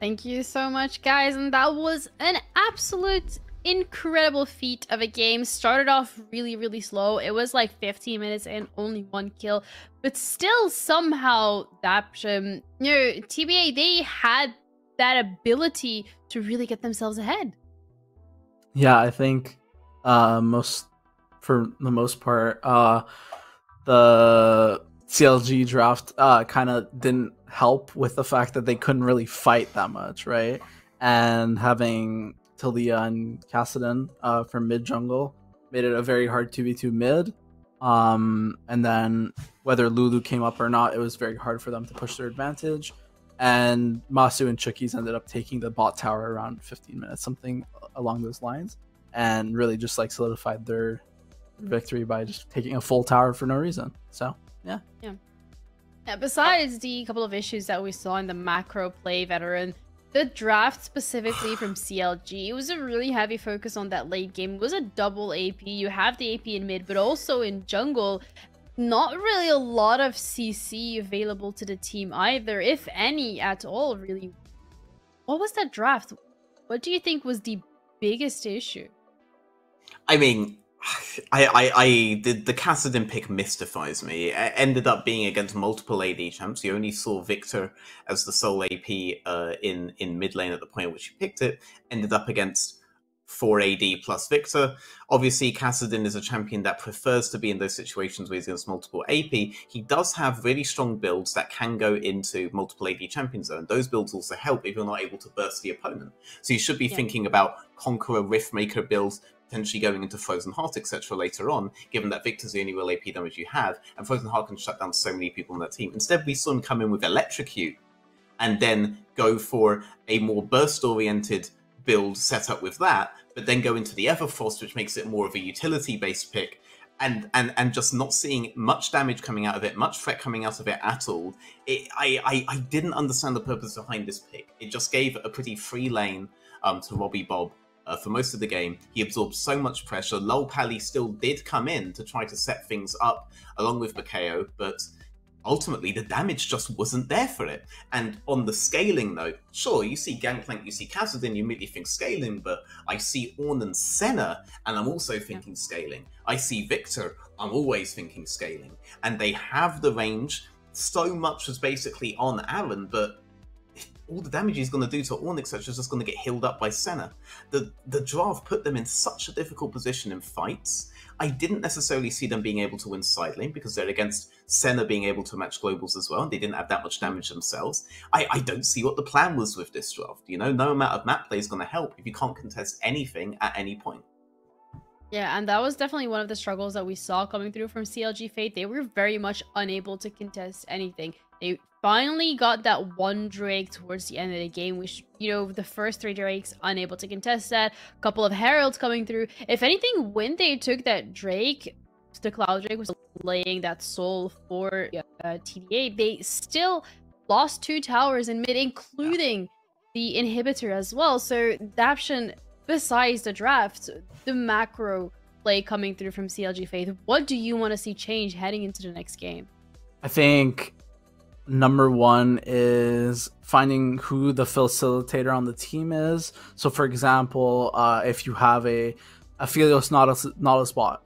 Thank you so much, guys. And that was an absolute incredible feat of a game. Started off really, really slow. It was like 15 minutes and only one kill. But still, somehow, that, TBA, they had that ability to really get themselves ahead. Yeah, I think for the most part, the CLG draft kind of didn't help with the fact that they couldn't really fight that much, right? And having Talia and Kassadin from mid jungle made it a very hard 2v2 mid. And then whether Lulu came up or not, it was very hard for them to push their advantage. And Masu and Chookies ended up taking the bot tower around 15 minutes, something along those lines, and really just like solidified their victory by just taking a full tower for no reason. So yeah. Besides the couple of issues that we saw in the macro play, veteran, the draft specifically from CLG, it was a really heavy focus on that late game. It was a double AP. You have the AP in mid, but also in jungle. Not really a lot of CC available to the team either, if any at all, really. What was that draft? What do you think was the biggest issue? I mean, the Kassadin pick mystifies me. It ended up being against multiple AD champs. You only saw Victor as the sole AP in mid lane at the point at which you picked it. Ended up against 4 AD plus Victor. Obviously, Kassadin is a champion that prefers to be in those situations where he's against multiple AP. He does have really strong builds that can go into multiple AD champion zone. Those builds also help if you're not able to burst the opponent. So you should be thinking about Conqueror, Riftmaker builds, potentially going into Frozen Heart, etc. later on, given that Victor's the only real AP damage you have, and Frozen Heart can shut down so many people on that team. Instead, we saw him come in with Electrocute, and then go for a more burst-oriented build set up with that, but then go into the Everfrost, which makes it more of a utility-based pick, and just not seeing much damage coming out of it, much threat coming out of it at all. I didn't understand the purpose behind this pick. It just gave a pretty free lane to Robbie Bob for most of the game. He absorbed so much pressure. Lol Pally still did come in to try to set things up along with Makeo, but ultimately the damage just wasn't there for it. And on the scaling note, sure, you see Gangplank, you see Kassadin, you immediately think scaling, but I see Ornn and Senna, and I'm also thinking scaling. I see Victor, I'm always thinking scaling. And they have the range. So much was basically on Aaron, but all the damage he's going to do to Ornn, etc. is just going to get healed up by Senna. The draft put them in such a difficult position in fights. I didn't necessarily see them being able to win side lane because they're against Senna being able to match globals as well, and they didn't have that much damage themselves. I don't see what the plan was with this draft. You know, no amount of map play is going to help if you can't contest anything at any point. Yeah, and that was definitely one of the struggles that we saw coming through from CLG Fate. They were very much unable to contest anything. They finally got that one Drake towards the end of the game, which, you know, the first 3 Drakes unable to contest that. A couple of Heralds coming through. If anything, when they took that Drake, the Cloud Drake was laying that soul for TDA, they still lost 2 towers in mid, including the inhibitor as well. So Daption, besides the draft, the macro play coming through from CLG Faith, what do you want to see change heading into the next game? I think number one is finding who the facilitator on the team is. So for example, if you have a Aphelios Nautilus bot,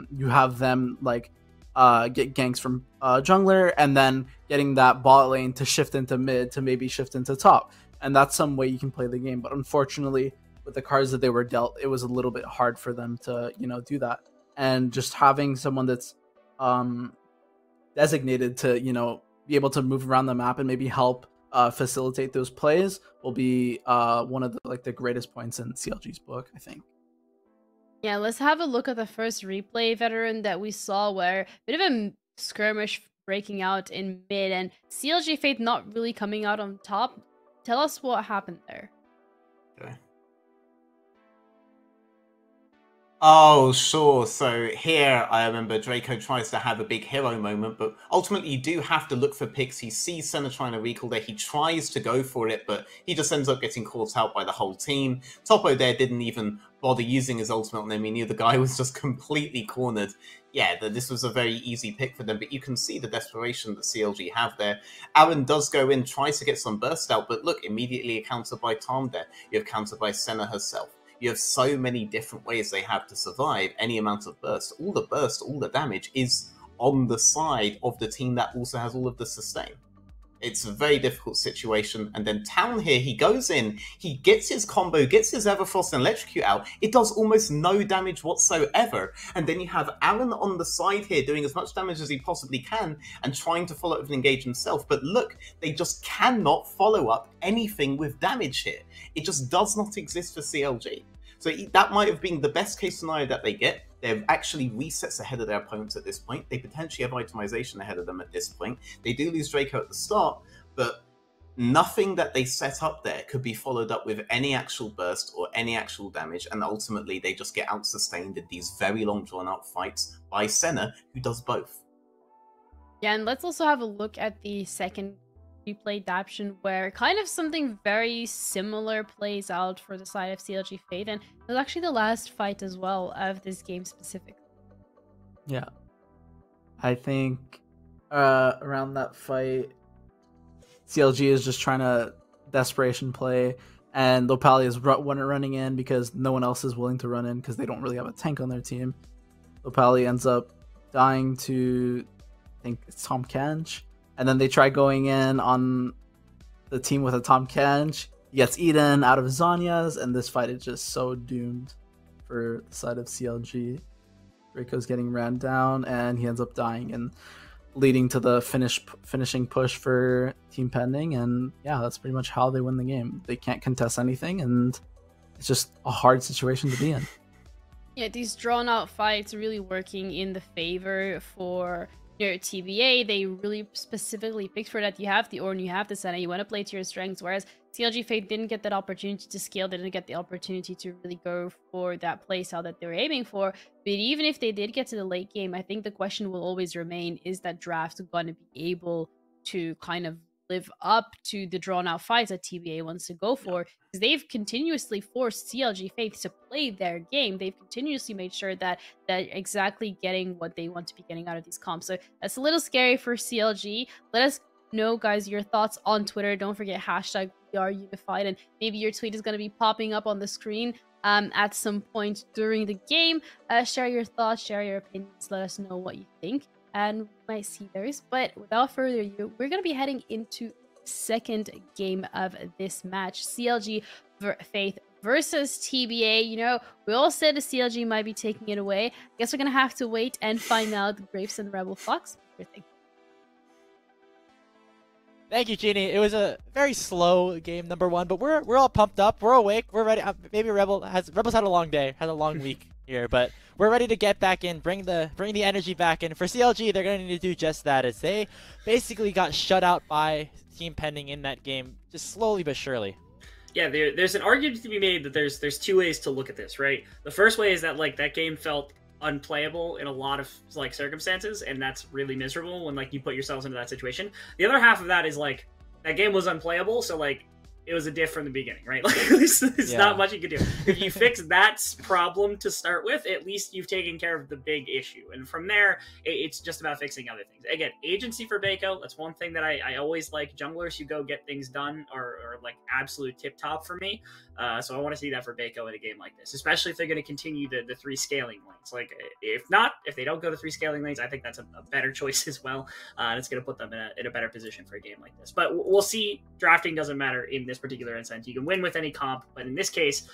you have them like get ganks from jungler and then getting that bot lane to shift into mid to maybe shift into top. And that's some way you can play the game. But unfortunately, with the cards that they were dealt, it was a little bit hard for them to, you know, do that. And just having someone that's designated to, you know, be able to move around the map and maybe help facilitate those plays will be one of the greatest points in CLG's book, I think. Yeah, let's have a look at the first replay, veteran, that we saw where a bit of a skirmish breaking out in mid and CLG Faith not really coming out on top. Tell us what happened there. Okay. Oh, sure. So here, I remember Draco tries to have a big hero moment, but ultimately you do have to look for picks. He sees Senna trying to recall there. He tries to go for it, but he just ends up getting caught out by the whole team. Topo there didn't even bother using his ultimate on him. He knew the guy was just completely cornered. Yeah, this was a very easy pick for them, but you can see the desperation that CLG have there. Aaron does go in, tries to get some burst out, but look, immediately countered by Tom there. You have countered by Senna herself. You have so many different ways they have to survive any amount of burst. All the damage is on the side of the team that also has all of the sustain. It's a very difficult situation. And then Town here, he goes in, he gets his combo, gets his Everfrost and Electrocute out. It does almost no damage whatsoever. And then you have Alan on the side here doing as much damage as he possibly can and trying to follow up and engage himself. But look, they just cannot follow up anything with damage here. It just does not exist for CLG. So that might have been the best case scenario that they get. They're actually resets ahead of their opponents at this point. They potentially have itemization ahead of them at this point. They do lose Draco at the start, but nothing that they set up there could be followed up with any actual burst or any actual damage, and ultimately they just get out-sustained in these very long drawn-out fights by Senna, who does both. Yeah, and let's also have a look at the second replay adaptation, where kind of something very similar plays out for the side of CLG Fate, and it was actually the last fight as well of this game specifically. Yeah, I think around that fight, CLG is just trying to desperation play, and Lopali is running in because no one else is willing to run in because they don't really have a tank on their team. Lopali ends up dying to, I think it's Tom Kanj. And then they try going in on the team with a Tom Kanj. He gets eaten out of Zanya's, and this fight is just so doomed for the side of CLG. Draco's getting ran down, and he ends up dying, and leading to the finishing push for Team Pending. And yeah, that's pretty much how they win the game. They can't contest anything, and it's just a hard situation to be in. Yeah, these drawn-out fights really working in the favor for TBA. They really specifically picked for that. You have the Ornn, you have the Senna, you want to play to your strengths, whereas CLG Fate didn't get that opportunity to scale, they didn't get the opportunity to really go for that playstyle that they were aiming for. But even if they did get to the late game, I think the question will always remain, is that draft going to be able to kind of live up to the drawn-out fights that TBA wants to go for? Because they've continuously forced CLG Faith to play their game. They've continuously made sure that they're exactly getting what they want to be getting out of these comps. So that's a little scary for CLG. Let us know, guys, your thoughts on Twitter. Don't forget hashtag #WeAreUnified, and maybe your tweet is going to be popping up on the screen at some point during the game. Share your thoughts, share your opinions, let us know what you think, and we might see those. But without further ado, we're going to be heading into the second game of this match, CLG Faith versus TBA. You know, we all said the CLG might be taking it away. I guess we're going to have to wait and find out. Graves and Rebel Fox, what do you think? Thank you, Jeannie. It was a very slow game, number one, but we're all pumped up. We're awake. We're ready. Maybe Rebels had a long day, had a long week here, but we're ready to get back in, bring the energy back in. For CLG, they're going to need to do just that, as they basically got shut out by Team Pending in that game, just slowly but surely. Yeah, there's an argument to be made that there's two ways to look at this, right? The first way is that that game felt unplayable in a lot of circumstances, and that's really miserable when you put yourselves into that situation. The other half of that is that game was unplayable, so it was a diff from the beginning, right? There's not much you could do. If you fix that problem to start with, at least you've taken care of the big issue. And from there, it's just about fixing other things. Again, agency for Baco, that's one thing that I always like. Junglers who go get things done are absolute tip-top for me. So I want to see that for Baco in a game like this, especially if they're going to continue the 3 scaling lanes. If they don't go to 3 scaling lanes, I think that's a better choice as well. And it's going to put them in a better position for a game like this. But we'll see. Drafting doesn't matter in this particular instance. You can win with any comp, but in this case,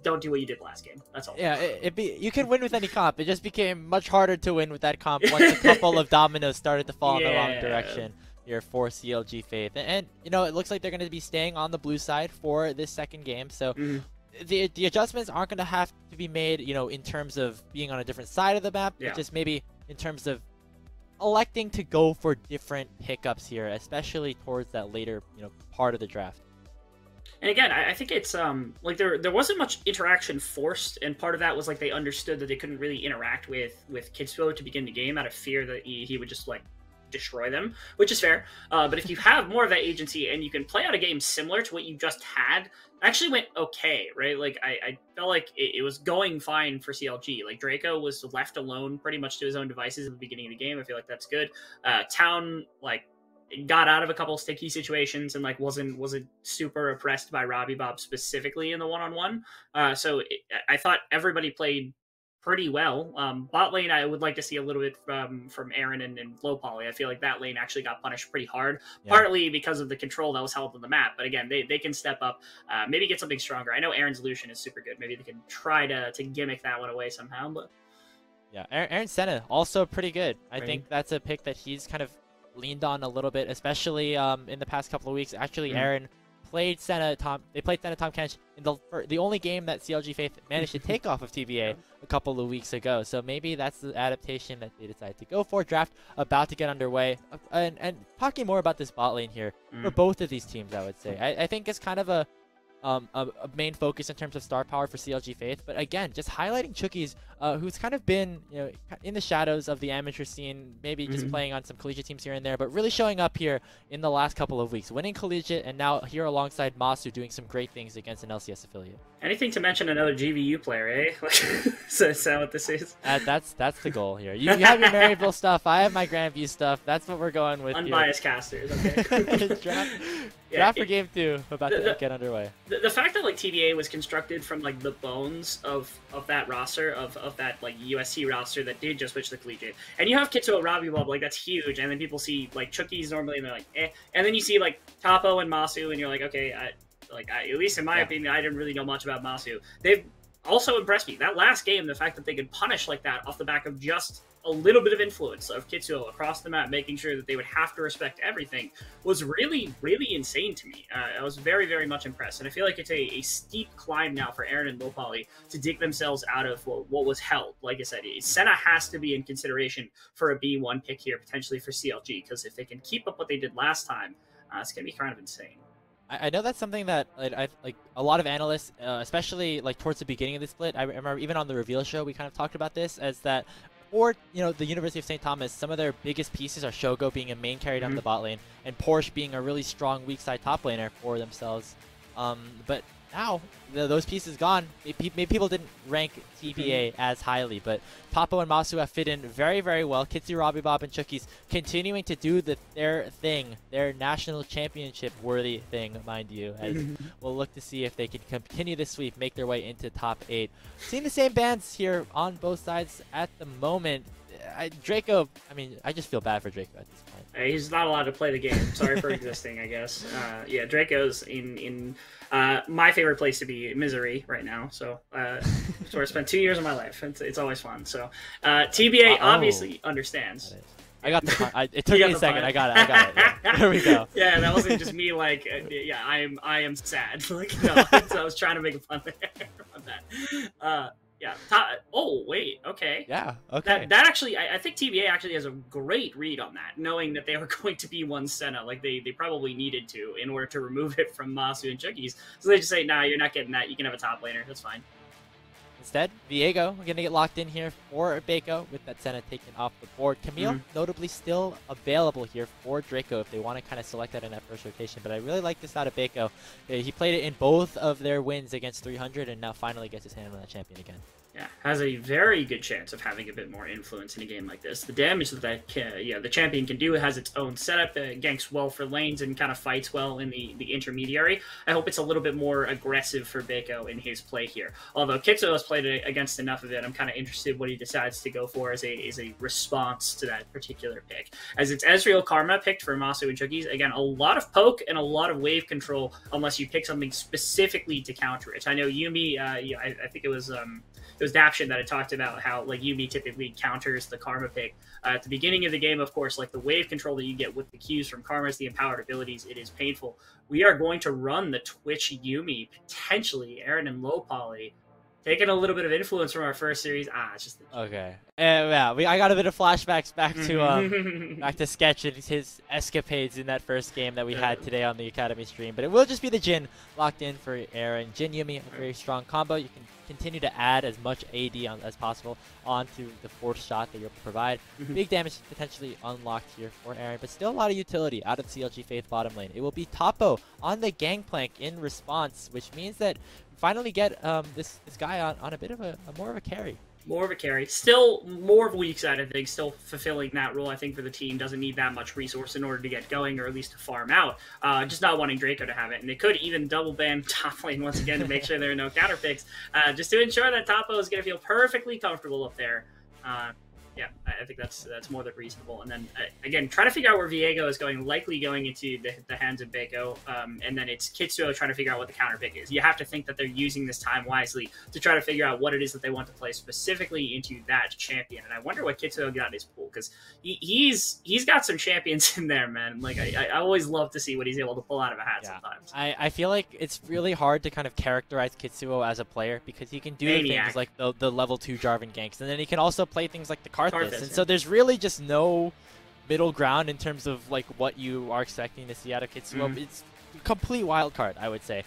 don't do what you did last game. That's all. Yeah, you can win with any comp. It just became much harder to win with that comp once a couple of dominoes started to fall in the wrong direction here for CLG Faith. And it looks like they're going to be staying on the blue side for this second game. So the adjustments aren't going to have to be made, in terms of being on a different side of the map, but just maybe in terms of electing to go for different pickups here, especially towards that later, part of the draft. And again, I think it's like there wasn't much interaction forced, and part of that was like they understood that they couldn't really interact with Kitsuo to begin the game out of fear that he would just like destroy them, which is fair. But if you have more of that agency and you can play out a game similar to what you just had, it actually went okay, right? Like I felt like it was going fine for CLG. Like Draco was left alone pretty much to his own devices at the beginning of the game. I feel like that's good. Town like got out of a couple sticky situations and like wasn't super oppressed by Robbie Bob specifically in the one-on-one. So I thought everybody played pretty well. Bot lane, I would like to see a little bit from Aaron and low poly. I feel like that lane actually got punished pretty hard, partly because of the control that was held on the map. But again, they can step up, maybe get something stronger. I know Aaron's Lucian is super good. Maybe they can try to gimmick that one away somehow. But yeah, Aaron Senna also pretty good. I think that's a pick that he's kind of leaned on a little bit, especially in the past couple of weeks. Actually, Aaron played Senna Tom. They played Senna Tom Kench in the only game that CLG Faith managed to take off of TBA a couple of weeks ago. So maybe that's the adaptation that they decided to go for. Draft about to get underway, and talking more about this bot lane here for both of these teams, I would say I think it's kind of a main focus in terms of star power for CLG Faith, but again, just highlighting Chookies, who's kind of been, you know, in the shadows of the amateur scene, maybe just playing on some collegiate teams here and there, but really showing up here in the last couple of weeks, winning collegiate, and now here alongside Masu doing some great things against an LCS affiliate. Anything to mention another GVU player, eh? Is that what this is? That's the goal here. You have your Maryville stuff, I have my Grandview stuff. That's what we're going with. Unbiased here. casters, okay. Draft for game 2 about to get underway. The fact that like TBA was constructed from like the bones of that roster of that like USC roster that did just switch the collegiate, and you have Kitsuo Robbie Bob, like that's huge, and then people see like Chookies normally and they're like eh, and then you see like Tapo and Masu and you're like okay, at least in my opinion, I didn't really know much about Masu. They've also impressed me. That last game, the fact that they could punish like that off the back of just a little bit of influence of Kitsuo across the map, making sure that they would have to respect everything, was really, really insane to me. I was very, very much impressed. And I feel like it's a steep climb now for Aaron and Low Poly to dig themselves out of what was held. Like I said, Senna has to be in consideration for a B1 pick here, potentially for CLG, because if they can keep up what they did last time, it's going to be kind of insane. I know that's something that like a lot of analysts, especially like towards the beginning of the split, I remember even on the reveal show, we kind of talked about this as that, or the University of St. Thomas, some of their biggest pieces are Shogo being a main carry down the bot lane, and Porsche being a really strong weak side top laner for themselves. But now those pieces gone. Maybe people didn't rank TBA as highly, but Tapo and Masu have fit in very, very well. Kitsu, Robbie Bob, and Chookies continuing to do their thing, their national championship worthy thing, mind you, as we'll look to see if they can continue this sweep, make their way into top 8. Seeing the same bans here on both sides at the moment. Draco, I mean, I just feel bad for Draco at this point. He's not allowed to play the game. Sorry for existing, I guess. Yeah, Draco's in my favorite place to be, Misery, right now. So, so I spent 2 years of my life. It's always fun. So, TBA obviously understands. I got the it took me a second. I got it. Yeah. There we go. Yeah, that wasn't just me. Like, yeah, I am sad. Like, no, so I was trying to make a fun there on that. Yeah. Oh, wait. Okay. Yeah. Okay. That actually, I think TBA actually has a great read on that, knowing that they were going to be one Senna. Like, they probably needed to in order to remove it from Masu and Chookies. So they just say, nah, you're not getting that. You can have a top laner. That's fine. Instead, Viego, we're going to get locked in here for Baco with that Senna taken off the board. Camille, notably still available here for Draco if they want to kind of select that in that first rotation. But I really like this out of Baco. He played it in both of their wins against 300 and now finally gets his hand on that champion again. Yeah, has a very good chance of having a bit more influence in a game like this. The damage that the champion can do has its own setup, ganks well for lanes, and kind of fights well in the intermediary. I hope it's a little bit more aggressive for Baco in his play here. Although Kitsuo has played against enough of it, I'm kind of interested what he decides to go for as a response to that particular pick. As it's Ezreal Karma picked for Masu and Chookies. Again, a lot of poke and a lot of wave control unless you pick something specifically to counter it. I know Yumi, I think it was Daption that had talked about how like Yumi typically counters the Karma pick. At the beginning of the game, of course, like the wave control that you get with the Qs from Karma's, the empowered abilities, it is painful. We are going to run the Twitch Yumi, potentially Aaron and Low Poly taking a little bit of influence from our first series. It's just okay. Yeah, I got a bit of flashbacks back to back to Sketch and his escapades in that first game that we had today on the Academy stream. But it will just be the Jhin locked in for Aaron. Jhin Yuumi, a very strong combo. You can continue to add as much AD as possible onto the fourth shot that you'll provide. Big damage potentially unlocked here for Aaron, but still a lot of utility out of CLG Faith bottom lane. It will be Topo on the Gangplank in response, which means that we finally get this guy on a bit of a more of a carry. More of a carry. Still more of a weak side, I think. Still fulfilling that role, I think, for the team. Doesn't need that much resource in order to get going, or at least to farm out. Just not wanting Draco to have it. And they could even double ban top lane once again to make sure there are no counter picks. Just to ensure that Topo is going to feel perfectly comfortable up there. Yeah, I think that's more than reasonable. And then, again, trying to figure out where Viego is going, likely going into the hands of Beko. And then it's Kitsuo trying to figure out what the counter pick is. You have to think that they're using this time wisely to try to figure out what it is that they want to play specifically into that champion. And I wonder what Kitsuo got in his pool, because he's got some champions in there, man. Like, I always love to see what he's able to pull out of a hat sometimes. I feel like it's really hard to kind of characterize Kitsuo as a player, because he can do things like the level 2 Jarvan ganks, and then he can also play things like the Karthus. And so there's really just no middle ground in terms of like what you are expecting to see out of Kitsuo. It's a complete wild card, I would say,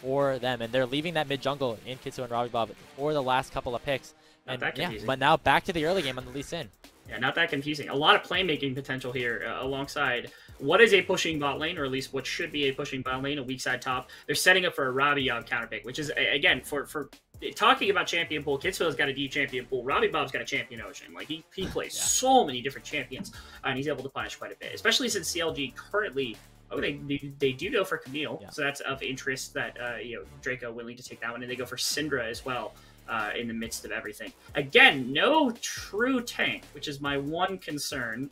for them. And they're leaving that mid jungle in Kitsuo and Robbie Bob for the last couple of picks. And but now back to the early game on the Lee Sin. Yeah, not that confusing. A lot of playmaking potential here alongside what is a pushing bot lane, or at least what should be a pushing bot lane, a weak side top. They're setting up for a Robbie Bob counter pick, which is, again, for talking about champion pool, Kitsuo's got a deep champion pool. Robbie Bob's got a champion ocean. Like, he plays so many different champions, and he's able to punish quite a bit, especially since CLG currently... Oh, they do go for Camille, so that's of interest that, Draco willing to take that one, and they go for Syndra as well. In the midst of everything. Again, no true tank, which is my one concern.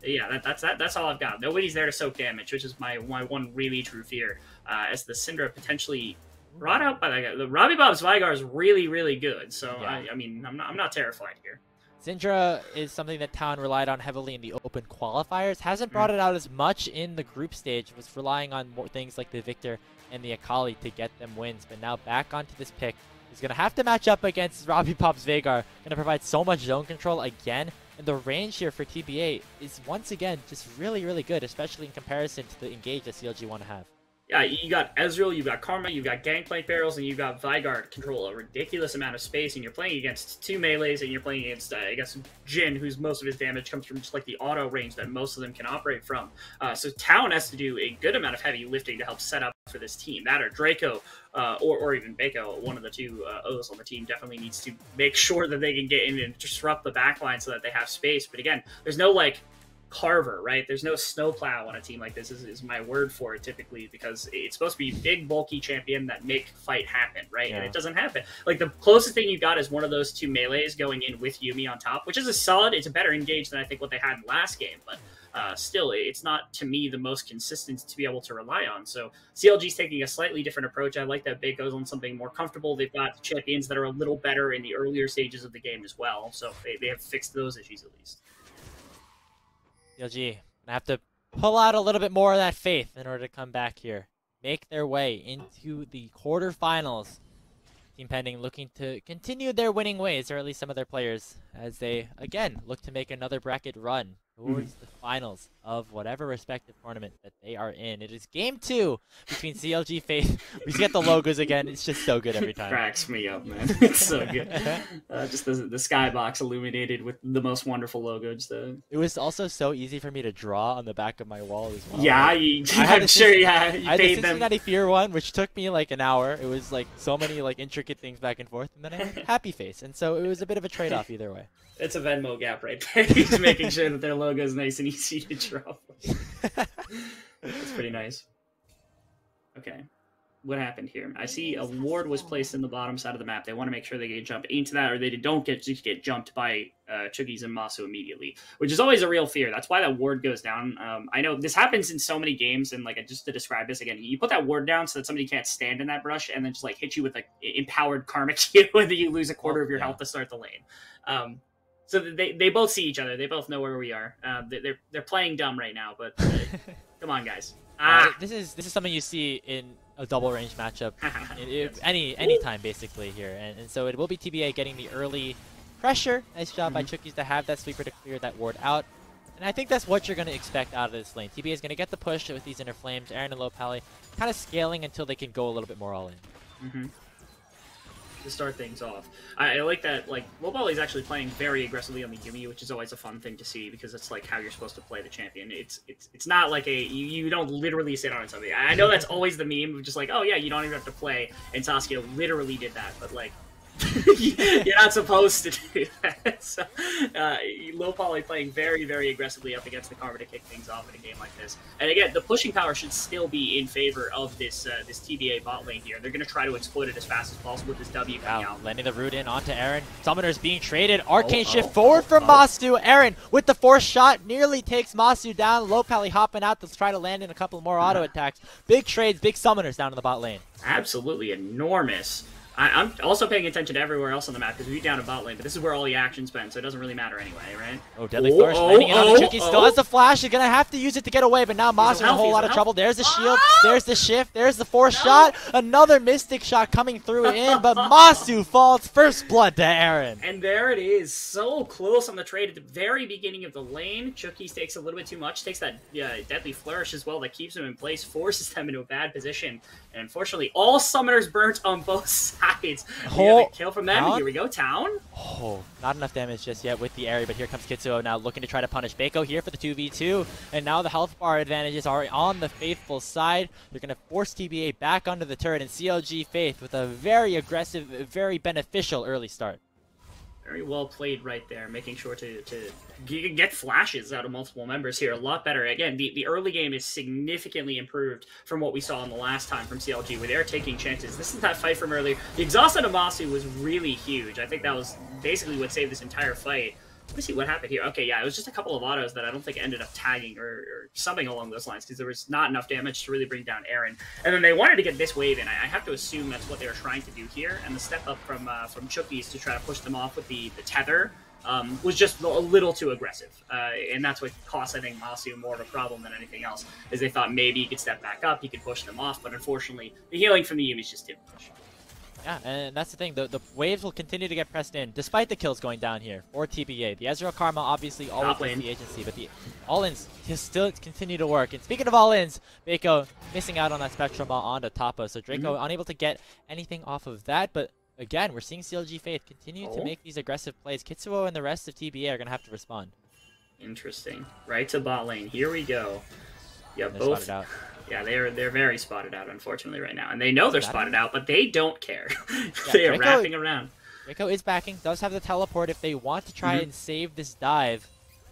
Yeah, that's all I've got. Nobody's there to soak damage, which is my one really true fear. As the Syndra potentially brought out by the Robbie Bob's Vigar is really, really good. So I mean, I'm not terrified here. Syndra is something that Town relied on heavily in the open qualifiers. Hasn't brought it out as much in the group stage. Was relying on more things like the Victor and the Akali to get them wins. But now back onto this pick. He's going to have to match up against Robbie Pop's Veigar. Going to provide so much zone control again. And the range here for TBA is once again just really, really good, especially in comparison to the engage that CLG want to have. Yeah, you got Ezreal, you got Karma, you got Gangplank barrels, and you got Vigard control a ridiculous amount of space, and you're playing against 2 melees, and you're playing against, I guess, Jhin, whose most of his damage comes from just like the auto range that most of them can operate from. So Town has to do a good amount of heavy lifting to help set up for this team. That or Draco, or even Beko, one of the two O's on the team, definitely needs to make sure that they can get in and disrupt the backline so that they have space. But again, there's no, like, Carver, right? There's no snowplow on a team like this, is my word for it typically, because it's supposed to be big, bulky champion that make fight happen, right? And it doesn't happen. Like, the closest thing you got is one of those 2 melees going in with Yuumi on top, which is it's a better engage than I think what they had in last game, but still, it's not, to me, the most consistent to be able to rely on. So CLG's taking a slightly different approach. I like that Bakeo's on something more comfortable. They've got champions that are a little better in the earlier stages of the game as well, so they have fixed those issues at least. CLG have to pull out a little bit more of that faith in order to come back here. Make their way into the quarterfinals. Team Pending looking to continue their winning ways, or at least some of their players, as they, again, look to make another bracket run towards the finals of whatever respective tournament that they are in. It is game 2 between CLG Faith. We get the logos again. It's just so good every time. Cracks me up, man. It's so good. Just the skybox illuminated with the most wonderful logo. It was also so easy for me to draw on the back of my wall as well. Yeah, I'm sure. Yeah, you I had paid the them. Cincinnati Fear one, which took me like an hour. It was like so many like intricate things back and forth, and then I had Happy Face, and so it was a bit of a trade-off either way. It's a Venmo gap right there. He's making sure that their logo is nice and easy to draw. That's pretty nice. Okay. What happened here? I see a ward was placed in the bottom side of the map. They want to make sure they get jumped into that, or they don't get jumped by Chuggies and Masu immediately, which is always a real fear. That's why that ward goes down. I know this happens in so many games, and like just to describe this again, you put that ward down so that somebody can't stand in that brush, and then just like hit you with like empowered karma Q, and then you lose a quarter of your health to start the lane. So they both see each other. They both know where we are. They're playing dumb right now, but come on, guys. This is something you see in a double range matchup any time basically here, and so it will be TBA getting the early pressure. Nice job by Chookies to have that sweeper to clear that ward out. And I think that's what you're going to expect out of this lane. TBA is going to get the push with these inner flames. Aaron and Low Pally kind of scaling until they can go a little bit more all in. To start things off, I like that. Like Low Pally is actually playing very aggressively on the Yumi, which is always a fun thing to see because it's like how you're supposed to play the champion. It's not like you don't literally sit on something. I know that's always the meme of just like, oh yeah, you don't even have to play, and Saskia literally did that, but like. You're not supposed to do that. So, Low Poly playing very, very aggressively up against the Karma to kick things off in a game like this. And again, the pushing power should still be in favor of this this TBA bot lane here. They're going to try to exploit it as fast as possible with this W coming out. Landing the root in onto Aaron. Summoners being traded. Arcane shift forward from Masu. Aaron with the force shot nearly takes Masu down. Low Pally hopping out to try to land in a couple more auto attacks. Big trades, big summoners down in the bot lane. Absolutely enormous. I'm also paying attention to everywhere else on the map because we're down in bot lane, but this is where all the action's been, so it doesn't really matter anyway, right? Oh, Deadly Flourish landing it on the Chucky. Still has the flash. He's going to have to use it to get away, but now Masu in a whole lot of trouble. There's the shield. There's the shift. There's the force shot. Another Mystic shot coming through in, but Masu falls first blood to Aaron. And there it is. So close on the trade at the very beginning of the lane. Chucky takes a little bit too much. Takes that Deadly Flourish as well that keeps him in place, forces them into a bad position. And unfortunately, all summoners burnt on both sides. Kill from them. Here we go, Town. Oh, not enough damage just yet with the area, but here comes Kitsuo now looking to try to punish Baeko here for the 2v2. And now the health bar advantages are on the Faithful side. They're going to force TBA back onto the turret, and CLG Faith with a very aggressive, very beneficial early start. Very well played right there, making sure to get flashes out of multiple members here. A lot better. Again, the early game is significantly improved from what we saw in the last time from CLG, where they're taking chances. This is that fight from earlier. The exhaust on Amasu was really huge. I think that was basically what saved this entire fight. Let me see what happened here. Okay, yeah, it was just a couple of autos that I don't think ended up tagging or something along those lines because there was not enough damage to really bring down Aaron. And then they wanted to get this wave in. I have to assume that's what they were trying to do here. And the step up from Chookies to try to push them off with the tether was just a little too aggressive. And that's what cost, I think, Masu more of a problem than anything else, is they thought maybe he could step back up, he could push them off, but unfortunately, the healing from the Yumis just didn't push. Yeah, and that's the thing. The waves will continue to get pressed in, despite the kills going down here for TBA. The Ezreal Karma obviously always wins the agency, but the all-ins still continue to work. And speaking of all-ins, Baeko missing out on that Spectrum ball onto Toppo, so Draco unable to get anything off of that. But again, we're seeing CLG Faith continue to make these aggressive plays. Kitsuo and the rest of TBA are going to have to respond. Interesting. Right to bot lane. Here we go. Yeah, both. Out. Yeah, they're very spotted out, unfortunately, right now. And they know they're spotted out, but they don't care. They are wrapping around. Draco is backing, does have the teleport if they want to try and save this dive.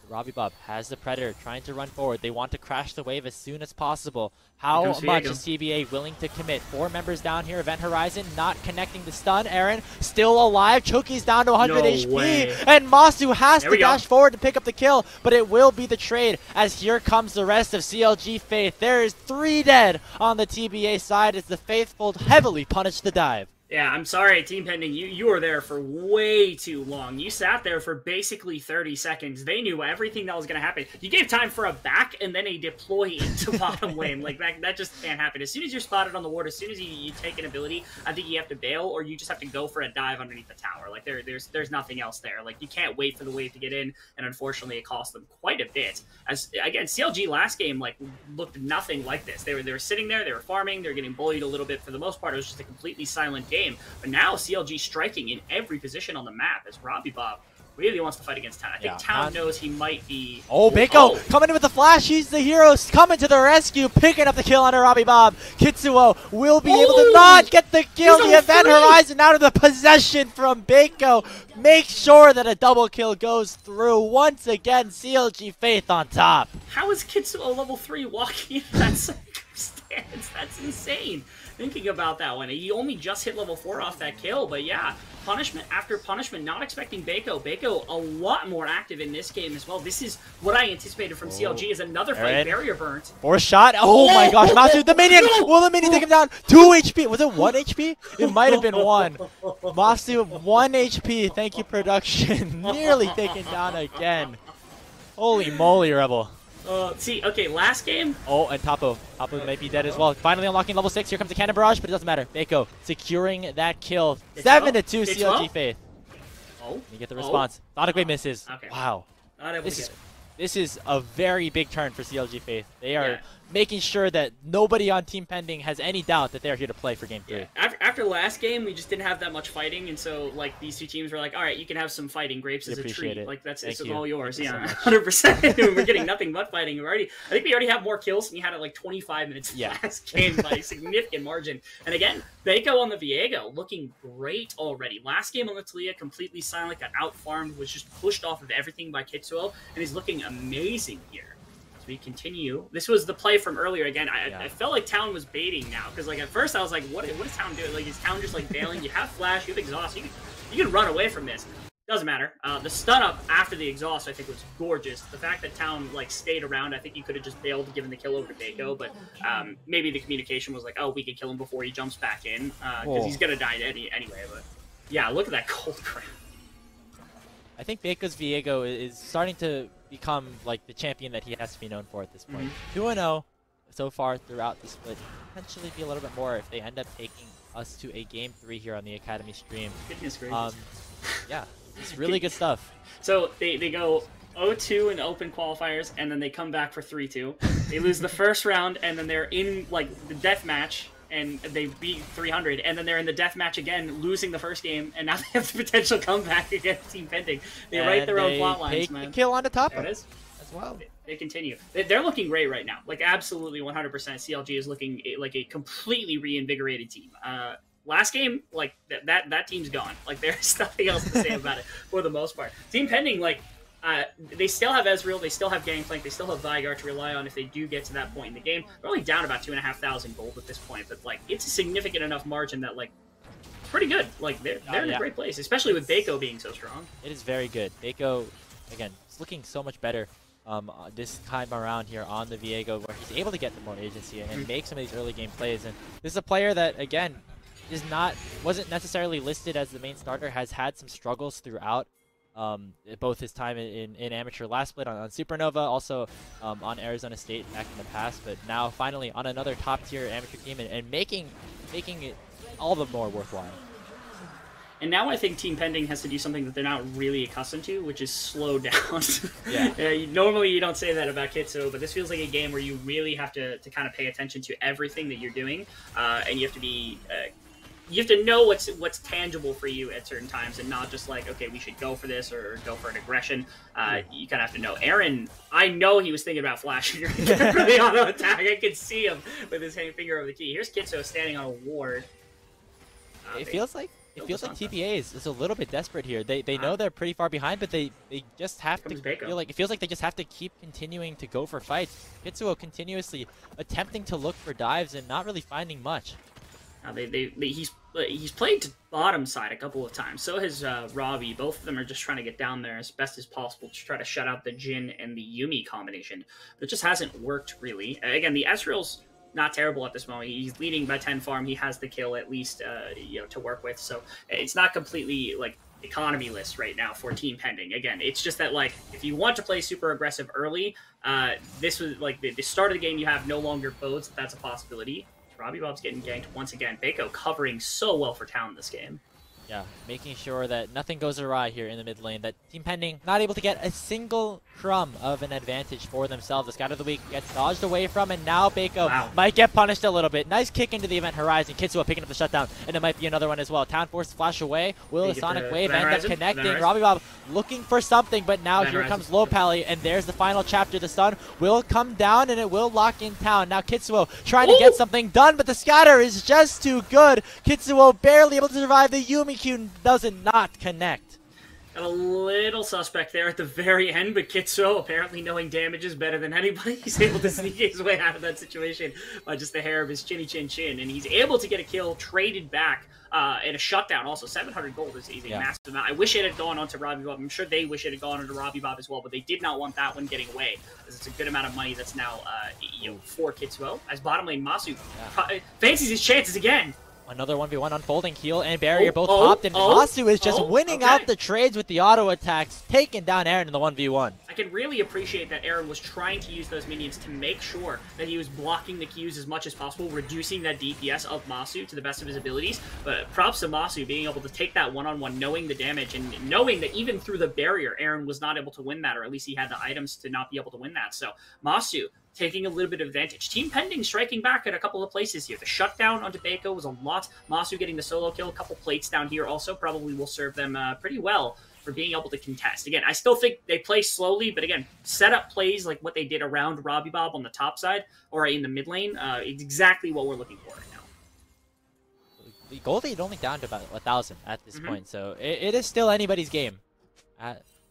Robbie Bob has the Predator trying to run forward. They want to crash the wave as soon as possible. How much is TBA willing to commit? 4 members down here. Event Horizon not connecting the stun. Aaron still alive. Choki's down to 100 HP. And Masu has to dash forward to pick up the kill. But it will be the trade as here comes the rest of CLG Faith. There is 3 dead on the TBA side as the Faithful heavily punish the dive. Yeah, I'm sorry, Team Pending, you were there for way too long. You sat there for basically 30 seconds. They knew everything that was going to happen. You gave time for a back and then a deploy into bottom lane. Like, that just can't happen. As soon as you're spotted on the ward, as soon as you take an ability, I think you have to bail or you just have to go for a dive underneath the tower. Like, there's nothing else there. Like, you can't wait for the wave to get in, and unfortunately it cost them quite a bit. As again, CLG last game, like, looked nothing like this. They were sitting there, they were farming, they were getting bullied a little bit. For the most part, it was just a completely silent game. But now CLG striking in every position on the map as Robbie Bob really wants to fight against Town. I think Town knows he might be... Oh, Baeko coming in with the flash. He's the hero coming to the rescue, picking up the kill on Robbie Bob. Kitsuo will be able to not get the kill. The Event Horizon out of the possession from Baeko. Make sure that a double kill goes through. Once again, CLG Faith on top. How is Kitsuo level 3 walking in that circumstance? That's insane. Thinking about that one. He only just hit level 4 off that kill, but yeah, punishment after punishment, not expecting Baeko. Baeko a lot more active in this game as well. This is what I anticipated from CLG is another fight, barrier burnt. Force shot. Oh my gosh, Masu, the minion! Will the minion take him down? 2 HP. Was it 1 HP? It might have been 1. Masu, 1 HP. Thank you, production. Nearly taken down again. Holy moly, Rebel. See, okay, last game. Oh, and Tapo might be dead as well. Finally unlocking level 6. Here comes the cannon barrage, but it doesn't matter. Baco securing that kill. 7-2 CLG Faith. Oh, you get the response. Thought misses. Okay. Wow. Not able to get it. This is a very big turn for CLG Faith. They are making sure that nobody on Team Pending has any doubt that they're here to play for Game 3. Yeah. After last game, we just didn't have that much fighting, and so like these two teams were like, all right, you can have some fighting. Grapes is a treat. It. Like it's you. all yours. Thank Yeah, you so 100%. We're getting nothing but fighting. I think we already have more kills than you had at like 25 minutes last game by a significant margin. And again, Baco on the Viego looking great already. Last game on the Talia completely silent, got out-farmed, was just pushed off of everything by Kitsuo, and he's looking amazing here. So we continue. This was the play from earlier. Again, I felt like Town was baiting now, because like at first I was like, what is Town doing? Like, is Town just like bailing? You have flash, you have exhaust, you can run away from this. Doesn't matter. The stun up after the exhaust I think was gorgeous. The fact that Town like stayed around, I think you could have just bailed, given the kill over to Baco, but maybe the communication was like, oh, we could kill him before he jumps back in, because he's gonna die anyway. But yeah, look at that cold crown. I think Baco's Viego is starting to become like the champion that he has to be known for at this point. 2-0 so far throughout the split. Potentially be a little bit more if they end up taking us to a Game 3 here on the Academy stream. Goodness gracious. Yeah, it's really good stuff. So they go 0-2 in open qualifiers, and then they come back for 3-2. They lose the first round, and then they're in like the death match, and they beat 300, and then they're in the death match again, losing the first game, and now they have the potential comeback against Team Pending. They write their own plot lines, man. The kill on the top there it is. As well. They continue. They're looking great right now. Like, absolutely 100%. CLG is looking like a completely reinvigorated team. Last game, like, that team's gone. Like, there's nothing else to say about it for the most part. Team Pending, like, they still have Ezreal, they still have Gangplank, they still have Vygar to rely on if they do get to that point in the game. They're only down about 2,500 gold at this point, but, like, it's a significant enough margin that, like, it's pretty good. Like, they're in a great place, especially with Baco being so strong. It is very good. Baco, again, is looking so much better this time around here on the Viego, where he's able to get the more agency and make some of these early game plays. And this is a player that, again, wasn't necessarily listed as the main starter, has had some struggles throughout both his time in amateur last split on Supernova, also on Arizona State back in the past, but now finally on another top tier amateur team and making it all the more worthwhile. And now I think Team Pending has to do something that they're not really accustomed to, which is slow down. Normally you don't say that about Kitsuo, but this feels like a game where you really have to kind of pay attention to everything that you're doing, and you have to be you have to know what's tangible for you at certain times, and not just like, okay, we should go for this or go for an aggression. You kind of have to know. Aaron, I know he was thinking about flashing for the auto attack. I could see him with his finger over the key. Here's Kitsuo standing on a ward. It feels like TPA is a little bit desperate here. They know they're pretty far behind, but they just have to feel like, it feels like they just have to keep continuing to go for fights. Kitsuo continuously attempting to look for dives and not really finding much. He's played to bottom side a couple of times. So has Robbie. Both of them are just trying to get down there as best as possible to try to shut out the Jhin and the Yuumi combination. But it just hasn't worked really. Again, the Ezreal's not terrible at this moment. He's leading by 10 farm. He has the kill at least, to work with. So it's not completely like economy list right now for Team Pending. Again, it's just that like if you want to play super aggressive early, this was like the start of the game. You have no longer boats. That's a possibility. Robbie Bob's getting ganked once again. Baco covering so well for Town this game. Yeah, making sure that nothing goes awry here in the mid lane. That Team Pending not able to get a single crumb of an advantage for themselves. The Scout of the Week gets dodged away from, and now Baco might get punished a little bit. Nice kick into the event horizon. Kitsuo picking up the shutdown, and it might be another one as well. Town forced flash away. Will the Sonic Wave end up connecting? Robbie Bob looking for something, but now here comes Low Pally, and there's the final chapter. The stun will come down, and it will lock in Town. Now Kitsuo trying to get something done, but the scatter is just too good. Kitsuo barely able to survive. The Yuumi Q does not connect. Got a little suspect there at the very end, but Kitsuo, apparently knowing damage is better than anybody, he's able to sneak his way out of that situation by just the hair of his chinny chin chin, and he's able to get a kill, traded back, and a shutdown also. 700 gold is a massive amount. I wish it had gone onto Robbie Bob. I'm sure they wish it had gone onto Robbie Bob as well, but they did not want that one getting away, because it's a good amount of money that's now for Kitsuo. As bottom lane, Masu fancies his chances again. Another 1v1 unfolding. Heal and barrier both popped, and Masu is just winning out the trades with the auto attacks, taking down Aaron in the 1v1. I can really appreciate that Aaron was trying to use those minions to make sure that he was blocking the Qs as much as possible, reducing that DPS of Masu to the best of his abilities. But props to Masu being able to take that one-on-one, knowing the damage, and knowing that even through the barrier, Aaron was not able to win that, or at least he had the items to not be able to win that. So Masu taking a little bit of advantage. Team Pending striking back at a couple of places here. The shutdown onto Baco was a lot. Masu getting the solo kill, a couple plates down here also probably will serve them pretty well for being able to contest. Again, I still think they play slowly, but again, set up plays like what they did around Robbie Bob on the top side or in the mid lane, it's exactly what we're looking for right now. The gold lead only down to about 1,000 at this point, so it is still anybody's game